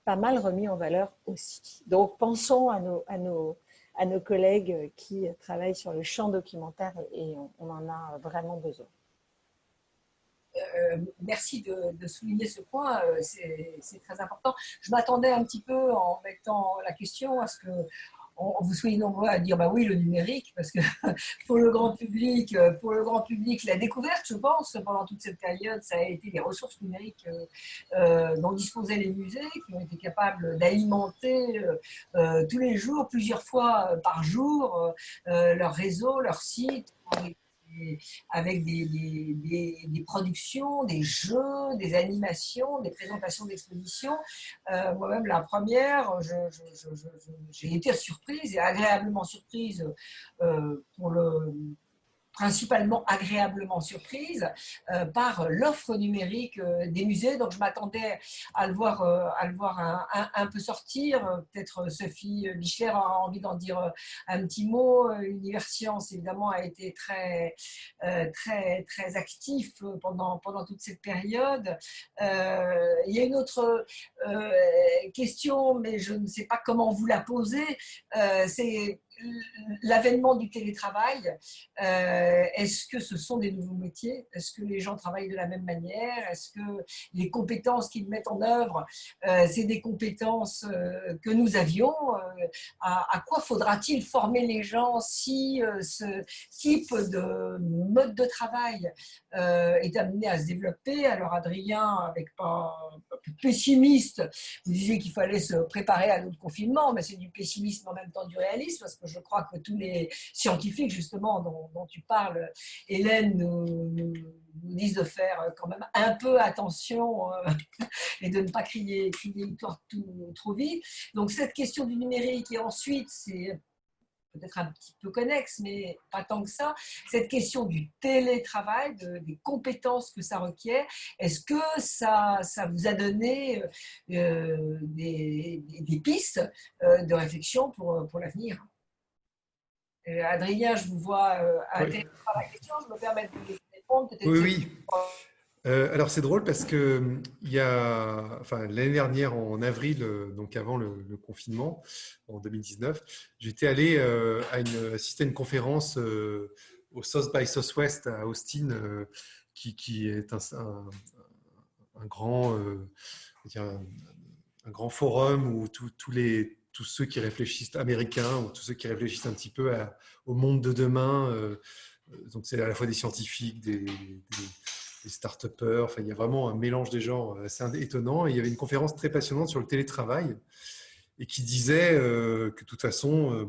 pas mal remis en valeur aussi. Donc, pensons à nos collègues qui travaillent sur le champ documentaire et on en a vraiment besoin. Merci de souligner ce point, c'est très important. Je m'attendais un petit peu en mettant la question à ce que vous soyez nombreux à dire bah oui, le numérique, parce que pour le grand public, la découverte, je pense, pendant toute cette période, ça a été les ressources numériques dont disposaient les musées, qui ont été capables d'alimenter tous les jours, plusieurs fois par jour, leur réseau, leur site, avec des productions, des jeux, des animations, des présentations d'expositions. Moi-même, la première, j'ai été surprise et agréablement surprise principalement agréablement surprise par l'offre numérique des musées. Donc, je m'attendais à le voir un peu sortir. Peut-être Sophie Bichler a envie d'en dire un petit mot. Universcience, évidemment, a été très actif pendant toute cette période. Il y a une autre question, mais je ne sais pas comment vous la poser. C'est l'avènement du télétravail. Est-ce que ce sont des nouveaux métiers? Est-ce que les gens travaillent de la même manière? Est-ce que les compétences qu'ils mettent en œuvre, c'est des compétences que nous avions? À quoi faudra-t-il former les gens si ce type de mode de travail est amené à se développer? Alors Adrien, avec pas pessimiste, vous disiez qu'il fallait se préparer à notre confinement, mais c'est du pessimisme en même temps du réalisme, parce que je crois que tous les scientifiques, justement, dont tu parles, Hélène, nous disent de faire quand même un peu attention et de ne pas crier victoire trop vite. Donc cette question du numérique, et ensuite, c'est peut-être un petit peu connexe, mais pas tant que ça, cette question du télétravail, des compétences que ça requiert, est-ce que ça vous a donné des pistes de réflexion pour l'avenir? Adrien, je vous vois intéresser par la question, je me permets de vous répondre. Oui. Alors c'est drôle parce que l'année dernière, en avril, donc avant le confinement, en 2019, j'étais allé assister à une conférence au South by Southwest à Austin, qui est un grand forum où tous ceux qui réfléchissent américains ou tous ceux qui réfléchissent un petit peu au monde de demain. Donc c'est à la fois des scientifiques, des start-upers, enfin, il y a vraiment un mélange des genres assez étonnant. Et il y avait une conférence très passionnante sur le télétravail et qui disait que de toute façon,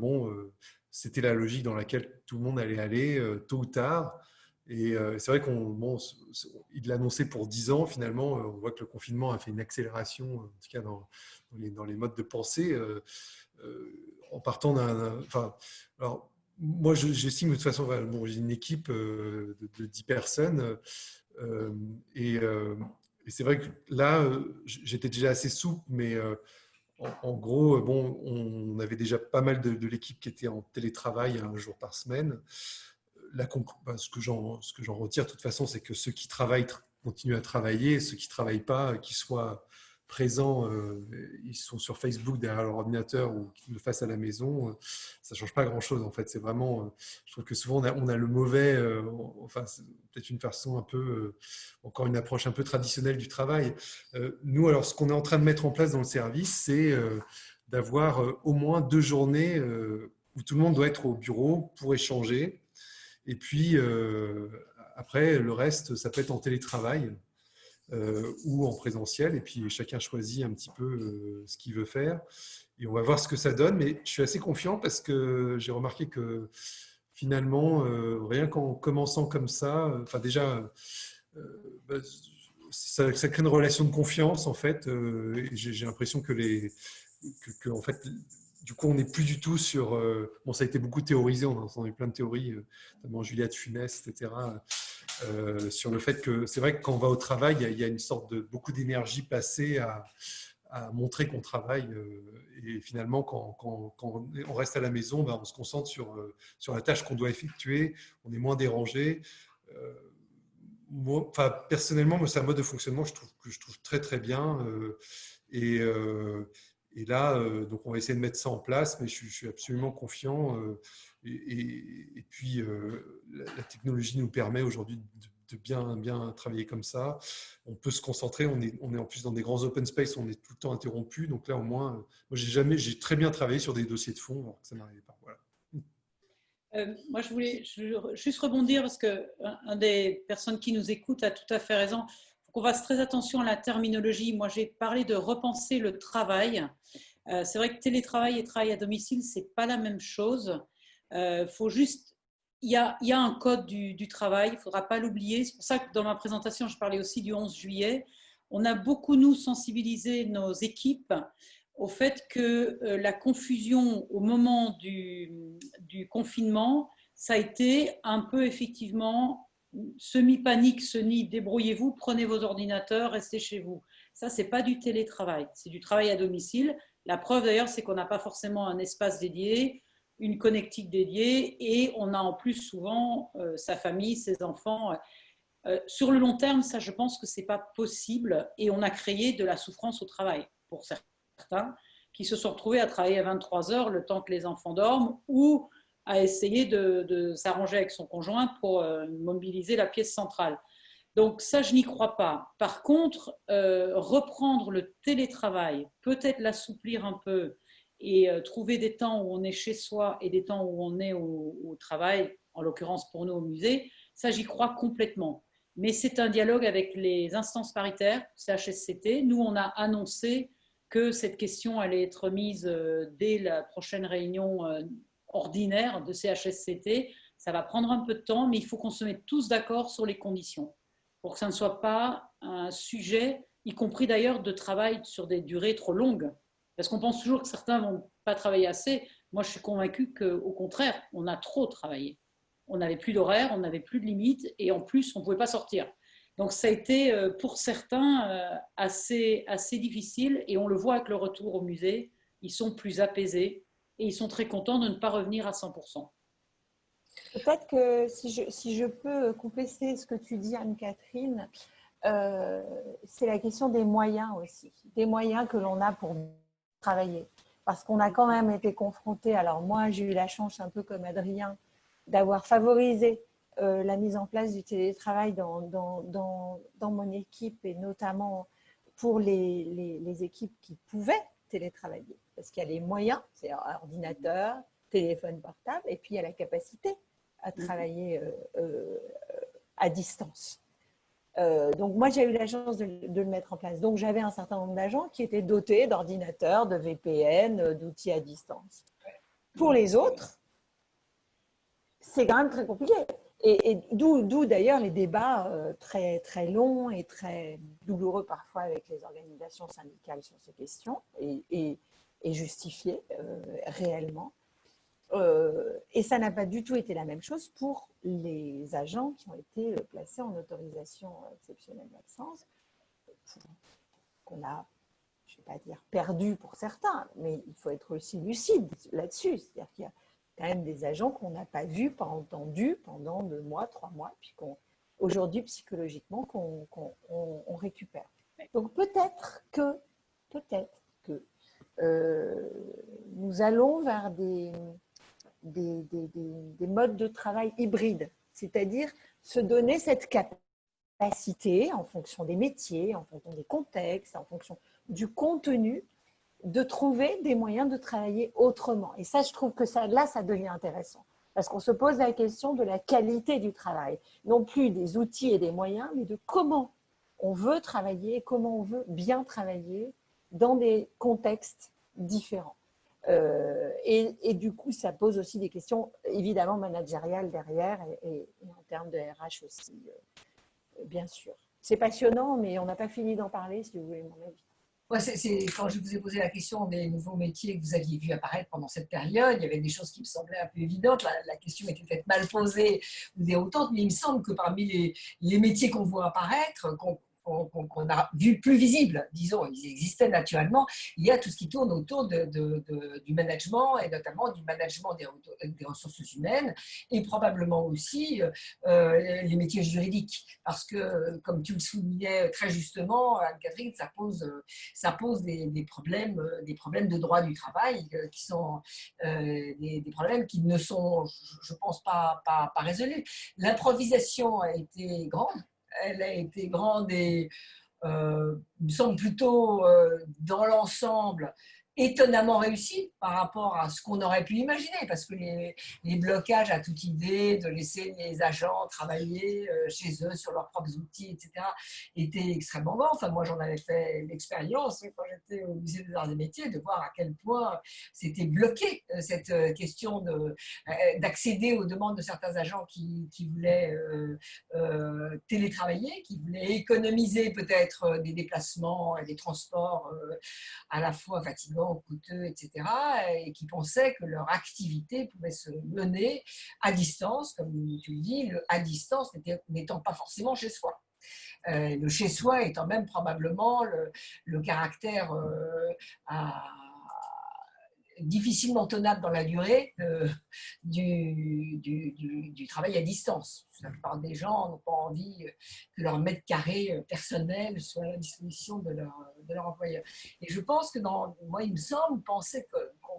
c'était la logique dans laquelle tout le monde allait aller tôt ou tard. Et c'est vrai il l'a annoncé pour 10 ans. Finalement, on voit que le confinement a fait une accélération, en tout cas dans les modes de pensée, en partant enfin, alors, moi, j'estime de toute façon, bon, j'ai une équipe de 10 personnes. Et c'est vrai que là, j'étais déjà assez souple, mais en gros, bon, on avait déjà pas mal de l'équipe qui était en télétravail 1 jour par semaine. Ce que j'en retire, de toute façon, c'est que ceux qui travaillent continuent à travailler, et ceux qui ne travaillent pas, qu'ils soient présents, ils sont sur Facebook derrière leur ordinateur ou qu'ils le fassent à la maison, ça ne change pas grand-chose en fait. C'est vraiment, je trouve que souvent on a le mauvais, enfin c'est peut-être une façon un peu, encore une approche un peu traditionnelle du travail. Nous, alors ce qu'on est en train de mettre en place dans le service, c'est d'avoir au moins 2 journées où tout le monde doit être au bureau pour échanger. Et puis, après, le reste, ça peut être en télétravail ou en présentiel. Et puis, chacun choisit un petit peu ce qu'il veut faire. Et on va voir ce que ça donne. Mais je suis assez confiant parce que j'ai remarqué que finalement, rien qu'en commençant comme ça, enfin déjà, ça crée une relation de confiance, en fait. J'ai l'impression en fait, du coup, on n'est plus du tout sur… bon, ça a été beaucoup théorisé, on a entendu plein de théories, notamment Juliette Funès, etc., sur le fait que c'est vrai que quand on va au travail, il y a une sorte de beaucoup d'énergie passée à montrer qu'on travaille. Et finalement, quand on reste à la maison, ben, on se concentre sur la tâche qu'on doit effectuer, on est moins dérangé. Moi, personnellement, moi, c'est un mode de fonctionnement que je trouve très, très bien. Et là, donc on va essayer de mettre ça en place, mais je suis absolument confiant. Et puis, la technologie nous permet aujourd'hui de bien travailler comme ça. On peut se concentrer. On est en plus dans des grands open space, on est tout le temps interrompu. Donc là, au moins, moi, j'ai très bien travaillé sur des dossiers de fond, alors que ça n'arrivait pas. Voilà. Moi, je voulais juste rebondir parce qu'un des personnes qui nous écoutent a tout à fait raison. Il faut qu'on fasse très attention à la terminologie. Moi, j'ai parlé de repenser le travail. C'est vrai que télétravail et travail à domicile, ce n'est pas la même chose. Faut juste, il y a un code du travail, il ne faudra pas l'oublier. C'est pour ça que dans ma présentation, je parlais aussi du 11 juillet. On a beaucoup, nous, sensibilisé nos équipes au fait que la confusion au moment du confinement, ça a été un peu effectivement semi-panique, débrouillez-vous, prenez vos ordinateurs, restez chez vous. Ça, ce n'est pas du télétravail, c'est du travail à domicile. La preuve d'ailleurs, c'est qu'on n'a pas forcément un espace dédié, une connectique dédiée et on a en plus souvent sa famille, ses enfants. Sur le long terme, ça, je pense que ce n'est pas possible et on a créé de la souffrance au travail pour certains qui se sont retrouvés à travailler à 23 heures le temps que les enfants dorment ou à essayer de s'arranger avec son conjoint pour mobiliser la pièce centrale. Donc ça, je n'y crois pas. Par contre, reprendre le télétravail, peut-être l'assouplir un peu et trouver des temps où on est chez soi et des temps où on est au travail, en l'occurrence pour nous au musée, ça, j'y crois complètement. Mais c'est un dialogue avec les instances paritaires, CHSCT. Nous, on a annoncé que cette question allait être mise dès la prochaine réunion ordinaire de CHSCT. Ça va prendre un peu de temps, mais il faut qu'on se mette tous d'accord sur les conditions pour que ça ne soit pas un sujet, y compris d'ailleurs de travail sur des durées trop longues. Parce qu'on pense toujours que certains ne vont pas travailler assez. Moi, je suis convaincue qu'au contraire, on a trop travaillé. On n'avait plus d'horaire, on n'avait plus de limites et en plus, on ne pouvait pas sortir. Donc, ça a été pour certains assez difficile et on le voit avec le retour au musée. Ils sont plus apaisés et ils sont très contents de ne pas revenir à 100%. Peut-être que si je peux compléter ce que tu dis, Anne-Catherine, c'est la question des moyens aussi, des moyens que l'on a pour travailler. Parce qu'on a quand même été confrontés, alors moi j'ai eu la chance, un peu comme Adrien, d'avoir favorisé la mise en place du télétravail dans mon équipe et notamment pour les équipes qui pouvaient télétravailler. Parce qu'il y a les moyens, c'est ordinateur, téléphone portable, et puis il y a la capacité à travailler à distance. Donc moi, j'ai eu la chance de le mettre en place. Donc j'avais un certain nombre d'agents qui étaient dotés d'ordinateurs, de VPN, d'outils à distance. Pour les autres, c'est quand même très compliqué. Et d'où d'ailleurs les débats très, très longs et très douloureux parfois avec les organisations syndicales sur ces questions, et justifiés réellement. Et ça n'a pas du tout été la même chose pour les agents qui ont été placés en autorisation exceptionnelle d'absence, qu'on a, je ne vais pas dire perdu pour certains, mais il faut être aussi lucide là-dessus. C'est-à-dire qu'il y a quand même des agents qu'on n'a pas vus, pas entendus pendant 2 mois, 3 mois, puis aujourd'hui psychologiquement qu'on récupère. Donc peut-être que nous allons vers des modes de travail hybrides, c'est-à-dire se donner cette capacité en fonction des métiers, en fonction des contextes, en fonction du contenu, de trouver des moyens de travailler autrement. Et ça, je trouve que ça devient intéressant. Parce qu'on se pose la question de la qualité du travail. Non plus des outils et des moyens, mais de comment on veut travailler, comment on veut bien travailler dans des contextes différents. Et du coup, ça pose aussi des questions évidemment managériales derrière et en termes de RH aussi, bien sûr. C'est passionnant, mais on n'a pas fini d'en parler, si vous voulez mon avis. Ouais, quand je vous ai posé la question des nouveaux métiers que vous aviez vus apparaître pendant cette période, il y avait des choses qui me semblaient un peu évidentes. La question était peut-être mal posée ou déroutante, mais il me semble que parmi les métiers qu'on voit apparaître, qu'on a vu plus visibles, disons, ils existaient naturellement, il y a tout ce qui tourne autour du management et notamment du management des ressources humaines et probablement aussi les métiers juridiques. Parce que, comme tu le soulignais très justement, Anne-Catherine, ça pose des problèmes de droit du travail qui sont des problèmes qui ne sont, je pense, pas résolus. L'improvisation a été grande. Elle a été grande et me semble plutôt dans l'ensemble étonnamment réussie par rapport à ce qu'on aurait pu imaginer, parce que les blocages à toute idée de laisser les agents travailler chez eux sur leurs propres outils, etc., étaient extrêmement grands. Enfin, moi, j'en avais fait l'expérience quand j'étais au Musée des Arts et Métiers de voir à quel point c'était bloqué, cette question d'accéder aux demandes de certains agents qui voulaient télétravailler, qui voulaient économiser peut-être des déplacements et des transports à la fois fatigants, coûteux, etc., et qui pensaient que leur activité pouvait se mener à distance, comme tu le dis, à distance n'étant pas forcément chez soi. Le chez soi étant même probablement le caractère difficilement tenable dans la durée du travail à distance. La plupart des gens n'ont pas envie que leur mètre carré personnel soit à la disposition de leur employeur. Et je pense que moi, il me semble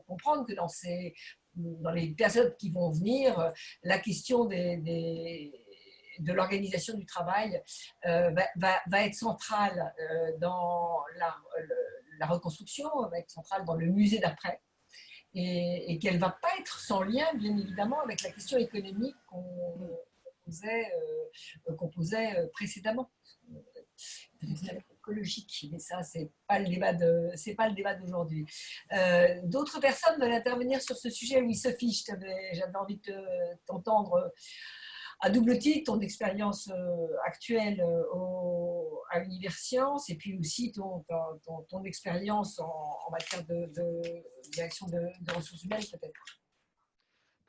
comprendre que dans les périodes qui vont venir, la question de l'organisation du travail va être centrale dans la reconstruction, va être centrale dans le musée d'après. Et qu'elle ne va pas être sans lien, bien évidemment, avec la question économique qu'on posait précédemment. Écologique, mais ça, ce n'est pas le débat d'aujourd'hui. D'autres personnes veulent intervenir sur ce sujet. Oui, Sophie, j'avais envie de t'entendre à double titre, ton expérience actuelle à Universcience et puis aussi ton expérience en matière de direction de ressources humaines, peut-être.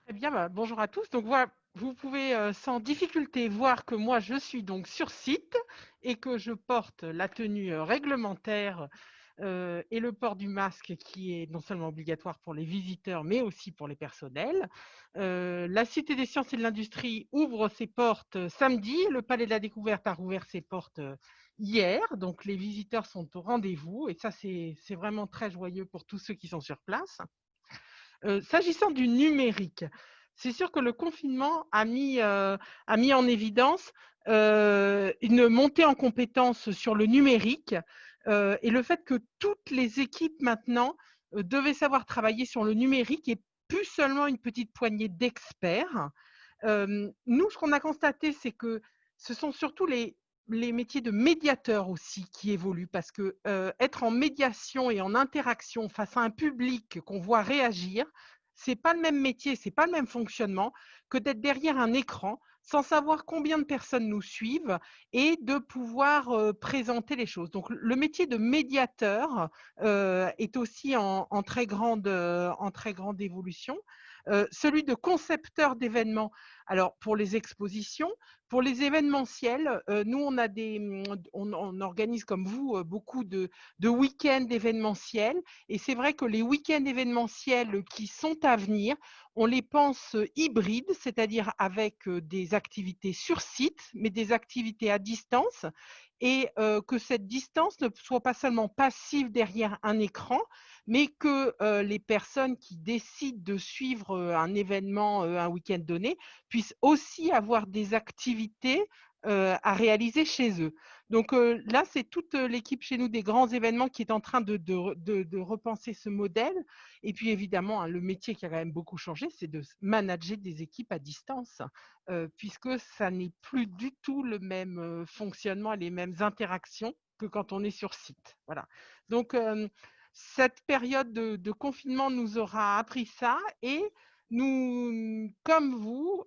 Très bien, bonjour à tous. Donc voilà, vous pouvez sans difficulté voir que moi je suis donc sur site et que je porte la tenue réglementaire et le port du masque qui est non seulement obligatoire pour les visiteurs mais aussi pour les personnels. La Cité des sciences et de l'industrie ouvre ses portes samedi. Le Palais de la Découverte a rouvert ses portes hier. Donc les visiteurs sont au rendez-vous et ça c'est vraiment très joyeux pour tous ceux qui sont sur place. S'agissant du numérique, c'est sûr que le confinement a mis en évidence une montée en compétences sur le numérique et le fait que toutes les équipes maintenant devaient savoir travailler sur le numérique et plus seulement une petite poignée d'experts. Nous, ce qu'on a constaté, c'est que ce sont surtout les métiers de médiateurs aussi qui évoluent parce que être en médiation et en interaction face à un public qu'on voit réagir, c'est pas le même métier, c'est pas le même fonctionnement que d'être derrière un écran sans savoir combien de personnes nous suivent et de pouvoir présenter les choses. Donc, le métier de médiateur est aussi en très grande évolution. Celui de concepteur d'événements, alors pour les expositions, pour les événementiels, nous on organise comme vous beaucoup de week-ends événementiels, et c'est vrai que les week-ends événementiels qui sont à venir, on les pense hybrides, c'est-à-dire avec des activités sur site, mais des activités à distance, et que cette distance ne soit pas seulement passive derrière un écran, mais que les personnes qui décident de suivre un événement, un week-end donné, puissent aussi avoir des activités à réaliser chez eux. Donc là, c'est toute l'équipe chez nous des grands événements qui est en train de repenser ce modèle. Et puis évidemment, hein, le métier qui a quand même beaucoup changé, c'est de manager des équipes à distance, puisque ça n'est plus du tout le même fonctionnement et les mêmes interactions que quand on est sur site. Voilà. Donc, cette période de confinement nous aura appris ça, et nous, comme vous,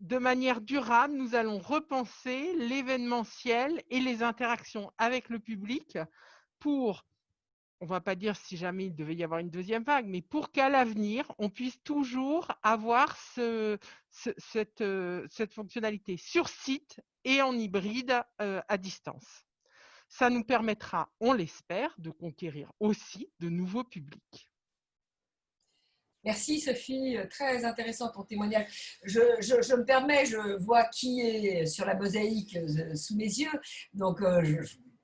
de manière durable, nous allons repenser l'événementiel et les interactions avec le public pour, on ne va pas dire si jamais il devait y avoir une deuxième vague, mais pour qu'à l'avenir, on puisse toujours avoir cette fonctionnalité sur site et en hybride à distance. Ça nous permettra, on l'espère, de conquérir aussi de nouveaux publics. Merci Sophie, très intéressant ton témoignage. Je me permets, je vois qui est sur la mosaïque sous mes yeux, donc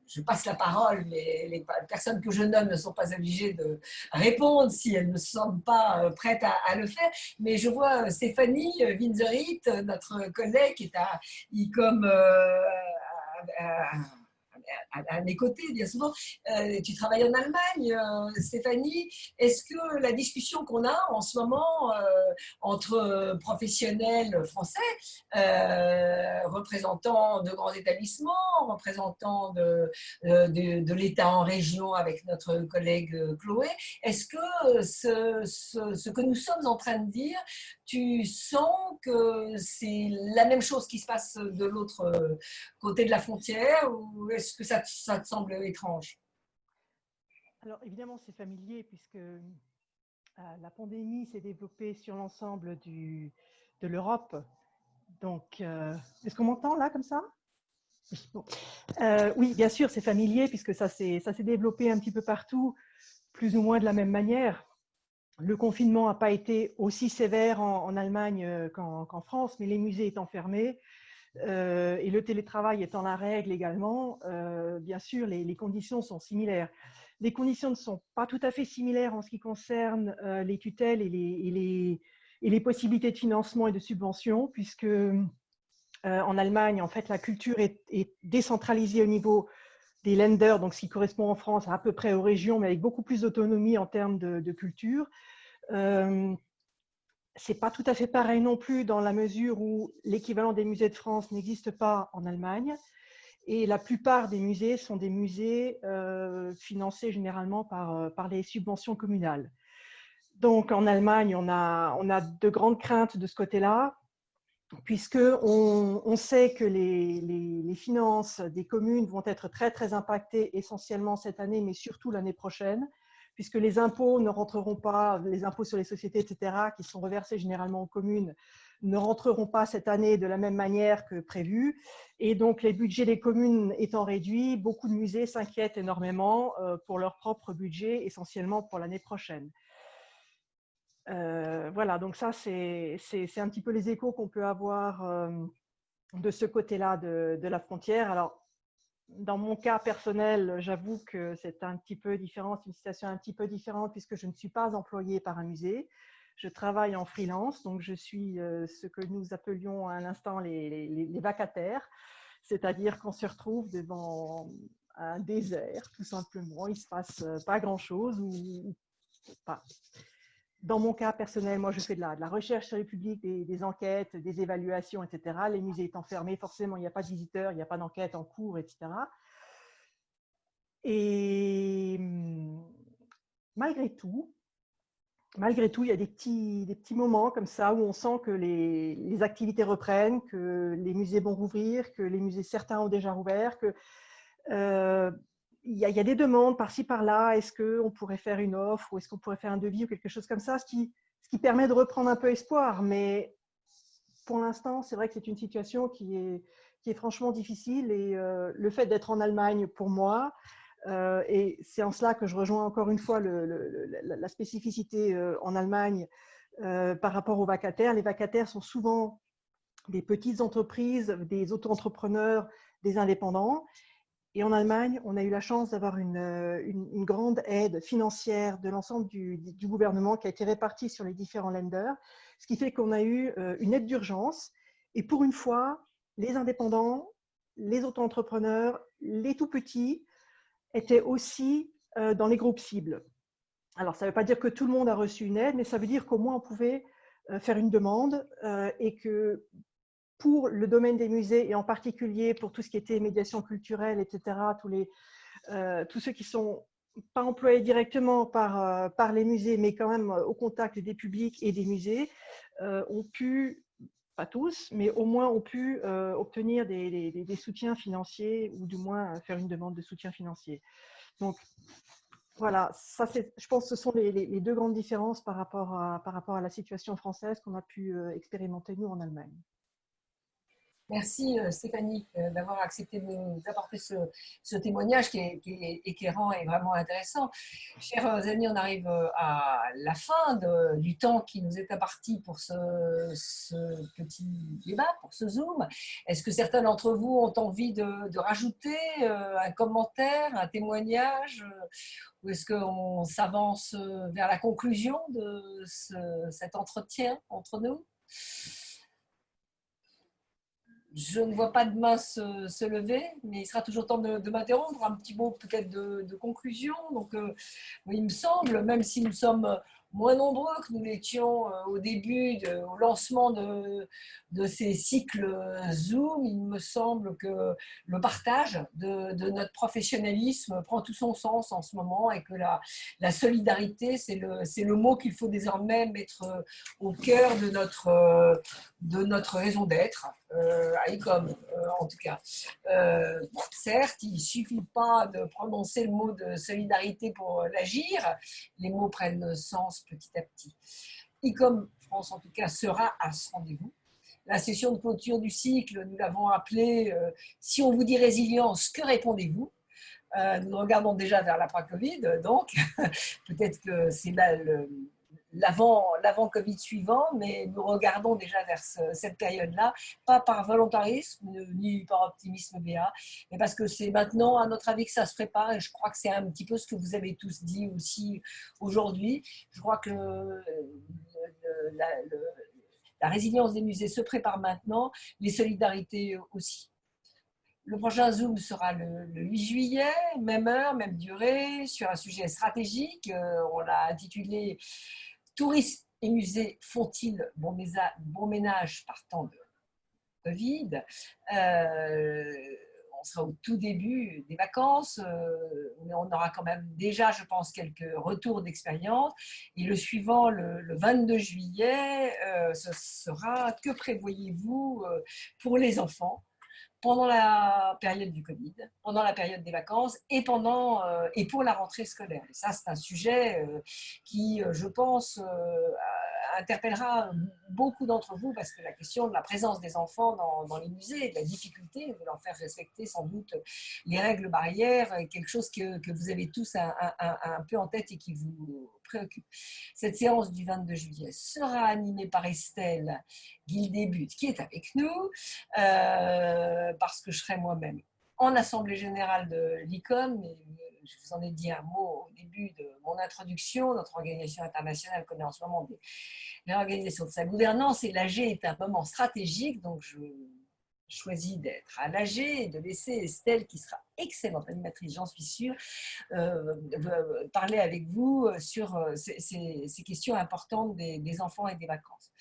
je passe la parole, mais les personnes que je nomme ne sont pas obligées de répondre si elles ne se sentent pas prêtes à le faire. Mais je vois Stéphanie Winzerit, notre collègue, qui est à ICOM à mes côtés, bien souvent. Tu travailles en Allemagne, Stéphanie. Est-ce que la discussion qu'on a en ce moment entre professionnels français, représentants de grands établissements, représentants de l'État en région avec notre collègue Chloé, est-ce que ce que nous sommes en train de dire, tu sens que c'est la même chose qui se passe de l'autre côté de la frontière, ou est-ce que ça te semble étrange? Alors évidemment, c'est familier puisque la pandémie s'est développée sur l'ensemble de l'Europe. Donc, est-ce qu'on m'entend là comme ça? Bon. Oui, bien sûr, c'est familier puisque ça s'est développé un petit peu partout, plus ou moins de la même manière. Le confinement n'a pas été aussi sévère en Allemagne qu'en France, mais les musées étant fermés et le télétravail étant la règle également, bien sûr, les conditions sont similaires. Les conditions ne sont pas tout à fait similaires en ce qui concerne les tutelles et les possibilités de financement et de subvention, puisque en Allemagne, en fait, la culture est décentralisée au niveau des Länder, donc ce qui correspond en France à peu près aux régions, mais avec beaucoup plus d'autonomie en termes de culture. C'est pas tout à fait pareil non plus dans la mesure où l'équivalent des musées de France n'existe pas en Allemagne. Et la plupart des musées sont des musées financés généralement par les subventions communales. Donc en Allemagne, on a de grandes craintes de ce côté-là, puisqu'on sait que les finances des communes vont être très, très impactées essentiellement cette année, mais surtout l'année prochaine, puisque les impôts ne rentreront pas, les impôts sur les sociétés, etc., qui sont reversés généralement aux communes, ne rentreront pas cette année de la même manière que prévu. Et donc, les budgets des communes étant réduits, beaucoup de musées s'inquiètent énormément pour leur propre budget, essentiellement pour l'année prochaine. Voilà, donc ça, c'est un petit peu les échos qu'on peut avoir de ce côté-là de la frontière. Alors, dans mon cas personnel, j'avoue que c'est un petit peu différent, c'est une situation un petit peu différente puisque je ne suis pas employée par un musée. Je travaille en freelance, donc je suis ce que nous appelions à l'instant les vacataires, c'est-à-dire qu'on se retrouve devant un désert, tout simplement. Il ne se passe pas grand-chose ou pas. Dans mon cas personnel, moi, je fais de la recherche sur le public, des enquêtes, des évaluations, etc. Les musées étant fermés, forcément, il n'y a pas de visiteurs, il n'y a pas d'enquête en cours, etc. Et malgré tout, malgré tout, il y a des petits moments comme ça où on sent que les activités reprennent, que les musées vont rouvrir, que les musées, certains ont déjà rouvert, que il y a des demandes par-ci, par-là. Est-ce qu'on pourrait faire une offre ou est-ce qu'on pourrait faire un devis ou quelque chose comme ça, ce qui permet de reprendre un peu espoir. Mais pour l'instant, c'est vrai que c'est une situation qui est franchement difficile. Et le fait d'être en Allemagne, pour moi, et c'est en cela que je rejoins encore une fois la spécificité en Allemagne par rapport aux vacataires. Les vacataires sont souvent des petites entreprises, des auto-entrepreneurs, des indépendants. Et en Allemagne, on a eu la chance d'avoir une grande aide financière de l'ensemble du gouvernement qui a été répartie sur les différents Länder, ce qui fait qu'on a eu une aide d'urgence. Et pour une fois, les indépendants, les auto-entrepreneurs, les tout petits étaient aussi dans les groupes cibles. Alors, ça ne veut pas dire que tout le monde a reçu une aide, mais ça veut dire qu'au moins on pouvait faire une demande et que pour le domaine des musées et en particulier pour tout ce qui était médiation culturelle, etc., tous ceux qui ne sont pas employés directement par les musées, mais quand même au contact des publics et des musées, ont pu, pas tous, mais au moins ont pu obtenir des soutiens financiers ou du moins faire une demande de soutien financier. Donc, voilà, ça, je pense que ce sont les deux grandes différences par rapport à la situation française qu'on a pu expérimenter nous en Allemagne. Merci Stéphanie d'avoir accepté de nous apporter ce témoignage qui est éclairant et vraiment intéressant. Chers amis, on arrive à la fin du temps qui nous est imparti pour ce petit débat, pour ce Zoom. Est-ce que certains d'entre vous ont envie de rajouter un commentaire, un témoignage, ou est-ce qu'on s'avance vers la conclusion de cet entretien entre nous ? Je ne vois pas de main se lever, mais il sera toujours temps de m'interrompre. Un petit mot peut-être de conclusion. Donc, il me semble, même si nous sommes moins nombreux que nous l'étions au début, au lancement de ces cycles Zoom, il me semble que le partage de notre professionnalisme prend tout son sens en ce moment et que la solidarité, c'est le mot qu'il faut désormais mettre au cœur de notre raison d'être. À ICOM, en tout cas. Certes, il ne suffit pas de prononcer le mot de solidarité pour l'agir, les mots prennent sens petit à petit. ICOM France, en tout cas, sera à ce rendez-vous. La session de clôture du cycle, nous l'avons appelée « Si on vous dit résilience, que répondez-vous » Nous regardons déjà vers l'après-Covid, donc peut-être que c'est là l'avant-Covid suivant, mais nous regardons déjà vers cette période-là, pas par volontarisme ni par optimisme béat, mais parce que c'est maintenant, à notre avis, que ça se prépare, et je crois que c'est un petit peu ce que vous avez tous dit aussi aujourd'hui. Je crois que la résilience des musées se prépare maintenant, les solidarités aussi. Le prochain Zoom sera le 8 juillet, même heure, même durée, sur un sujet stratégique. On l'a intitulé « Tourisme et musées font-ils bon ménage par temps de Covid ?» On sera au tout début des vacances, mais on aura quand même déjà, je pense, quelques retours d'expérience. Et le suivant, le 22 juillet, ce sera « Que prévoyez-vous pour les enfants ?» pendant la période du Covid, pendant la période des vacances et pour la rentrée scolaire. Et ça, c'est un sujet qui, je pense, interpellera beaucoup d'entre vous parce que la question de la présence des enfants dans les musées, de la difficulté de leur faire respecter sans doute les règles barrières, est quelque chose que vous avez tous un peu en tête et qui vous préoccupe. Cette séance du 22 juillet sera animée par Estelle Guildébut, qui est avec nous, parce que je serai moi-même en Assemblée Générale de l'ICOM, mais je vous en ai dit un mot au début de mon introduction. Notre organisation internationale connaît en ce moment des réorganisations de sa gouvernance et l'AG est un moment stratégique, donc je choisis d'être à l'AG et de laisser Estelle, qui sera excellente animatrice, j'en suis sûre, parler avec vous sur ces questions importantes des enfants et des vacances.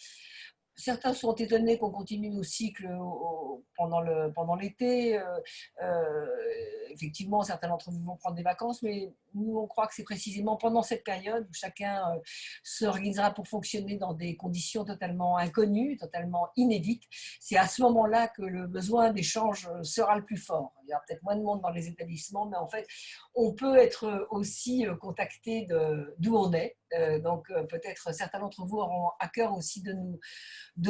Certains sont étonnés qu'on continue nos cycles pendant l'été. effectivement, certains d'entre vous vont prendre des vacances, mais nous, on croit que c'est précisément pendant cette période où chacun s'organisera pour fonctionner dans des conditions totalement inconnues, totalement inédites. C'est à ce moment-là que le besoin d'échange sera le plus fort. Il y aura peut-être moins de monde dans les établissements, mais en fait, on peut être aussi contacté d'où on est. Donc, peut-être certains d'entre vous auront à cœur aussi de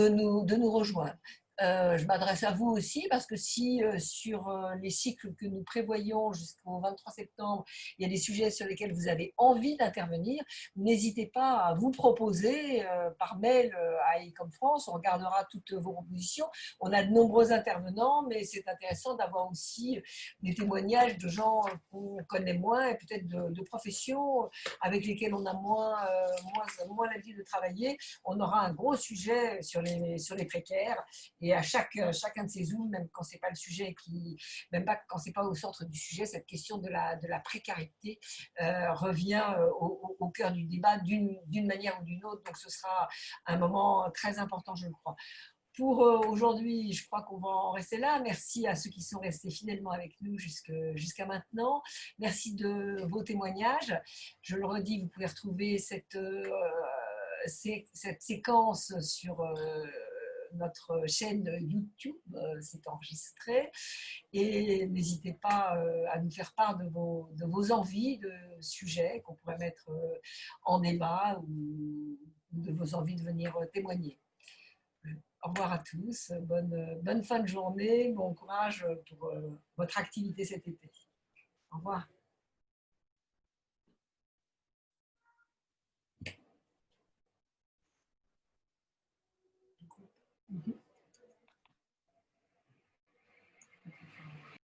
nous rejoindre. Je m'adresse à vous aussi parce que si sur les cycles que nous prévoyons jusqu'au 23 septembre, il y a des sujets sur lesquels vous avez envie d'intervenir, n'hésitez pas à vous proposer par mail à Ecom France. On regardera toutes vos propositions. On a de nombreux intervenants, mais c'est intéressant d'avoir aussi des témoignages de gens qu'on connaît moins et peut-être de professions avec lesquelles on a moins l'habitude de travailler. On aura un gros sujet sur les précaires. Et à chacun de ces zooms, même quand c'est pas le sujet même pas quand c'est pas au centre du sujet, cette question de la précarité revient au cœur du débat d'une manière ou d'une autre. Donc ce sera un moment très important, je le crois. Pour aujourd'hui, je crois qu'on va en rester là. Merci à ceux qui sont restés fidèlement avec nous jusqu'à maintenant. Merci de vos témoignages. Je le redis, vous pouvez retrouver cette séquence sur notre chaîne YouTube, c'est enregistré, et n'hésitez pas à nous faire part de vos envies de sujets qu'on pourrait mettre en débat ou de vos envies de venir témoigner. Au revoir à tous, bonne fin de journée, bon courage pour votre activité cet été. Au revoir.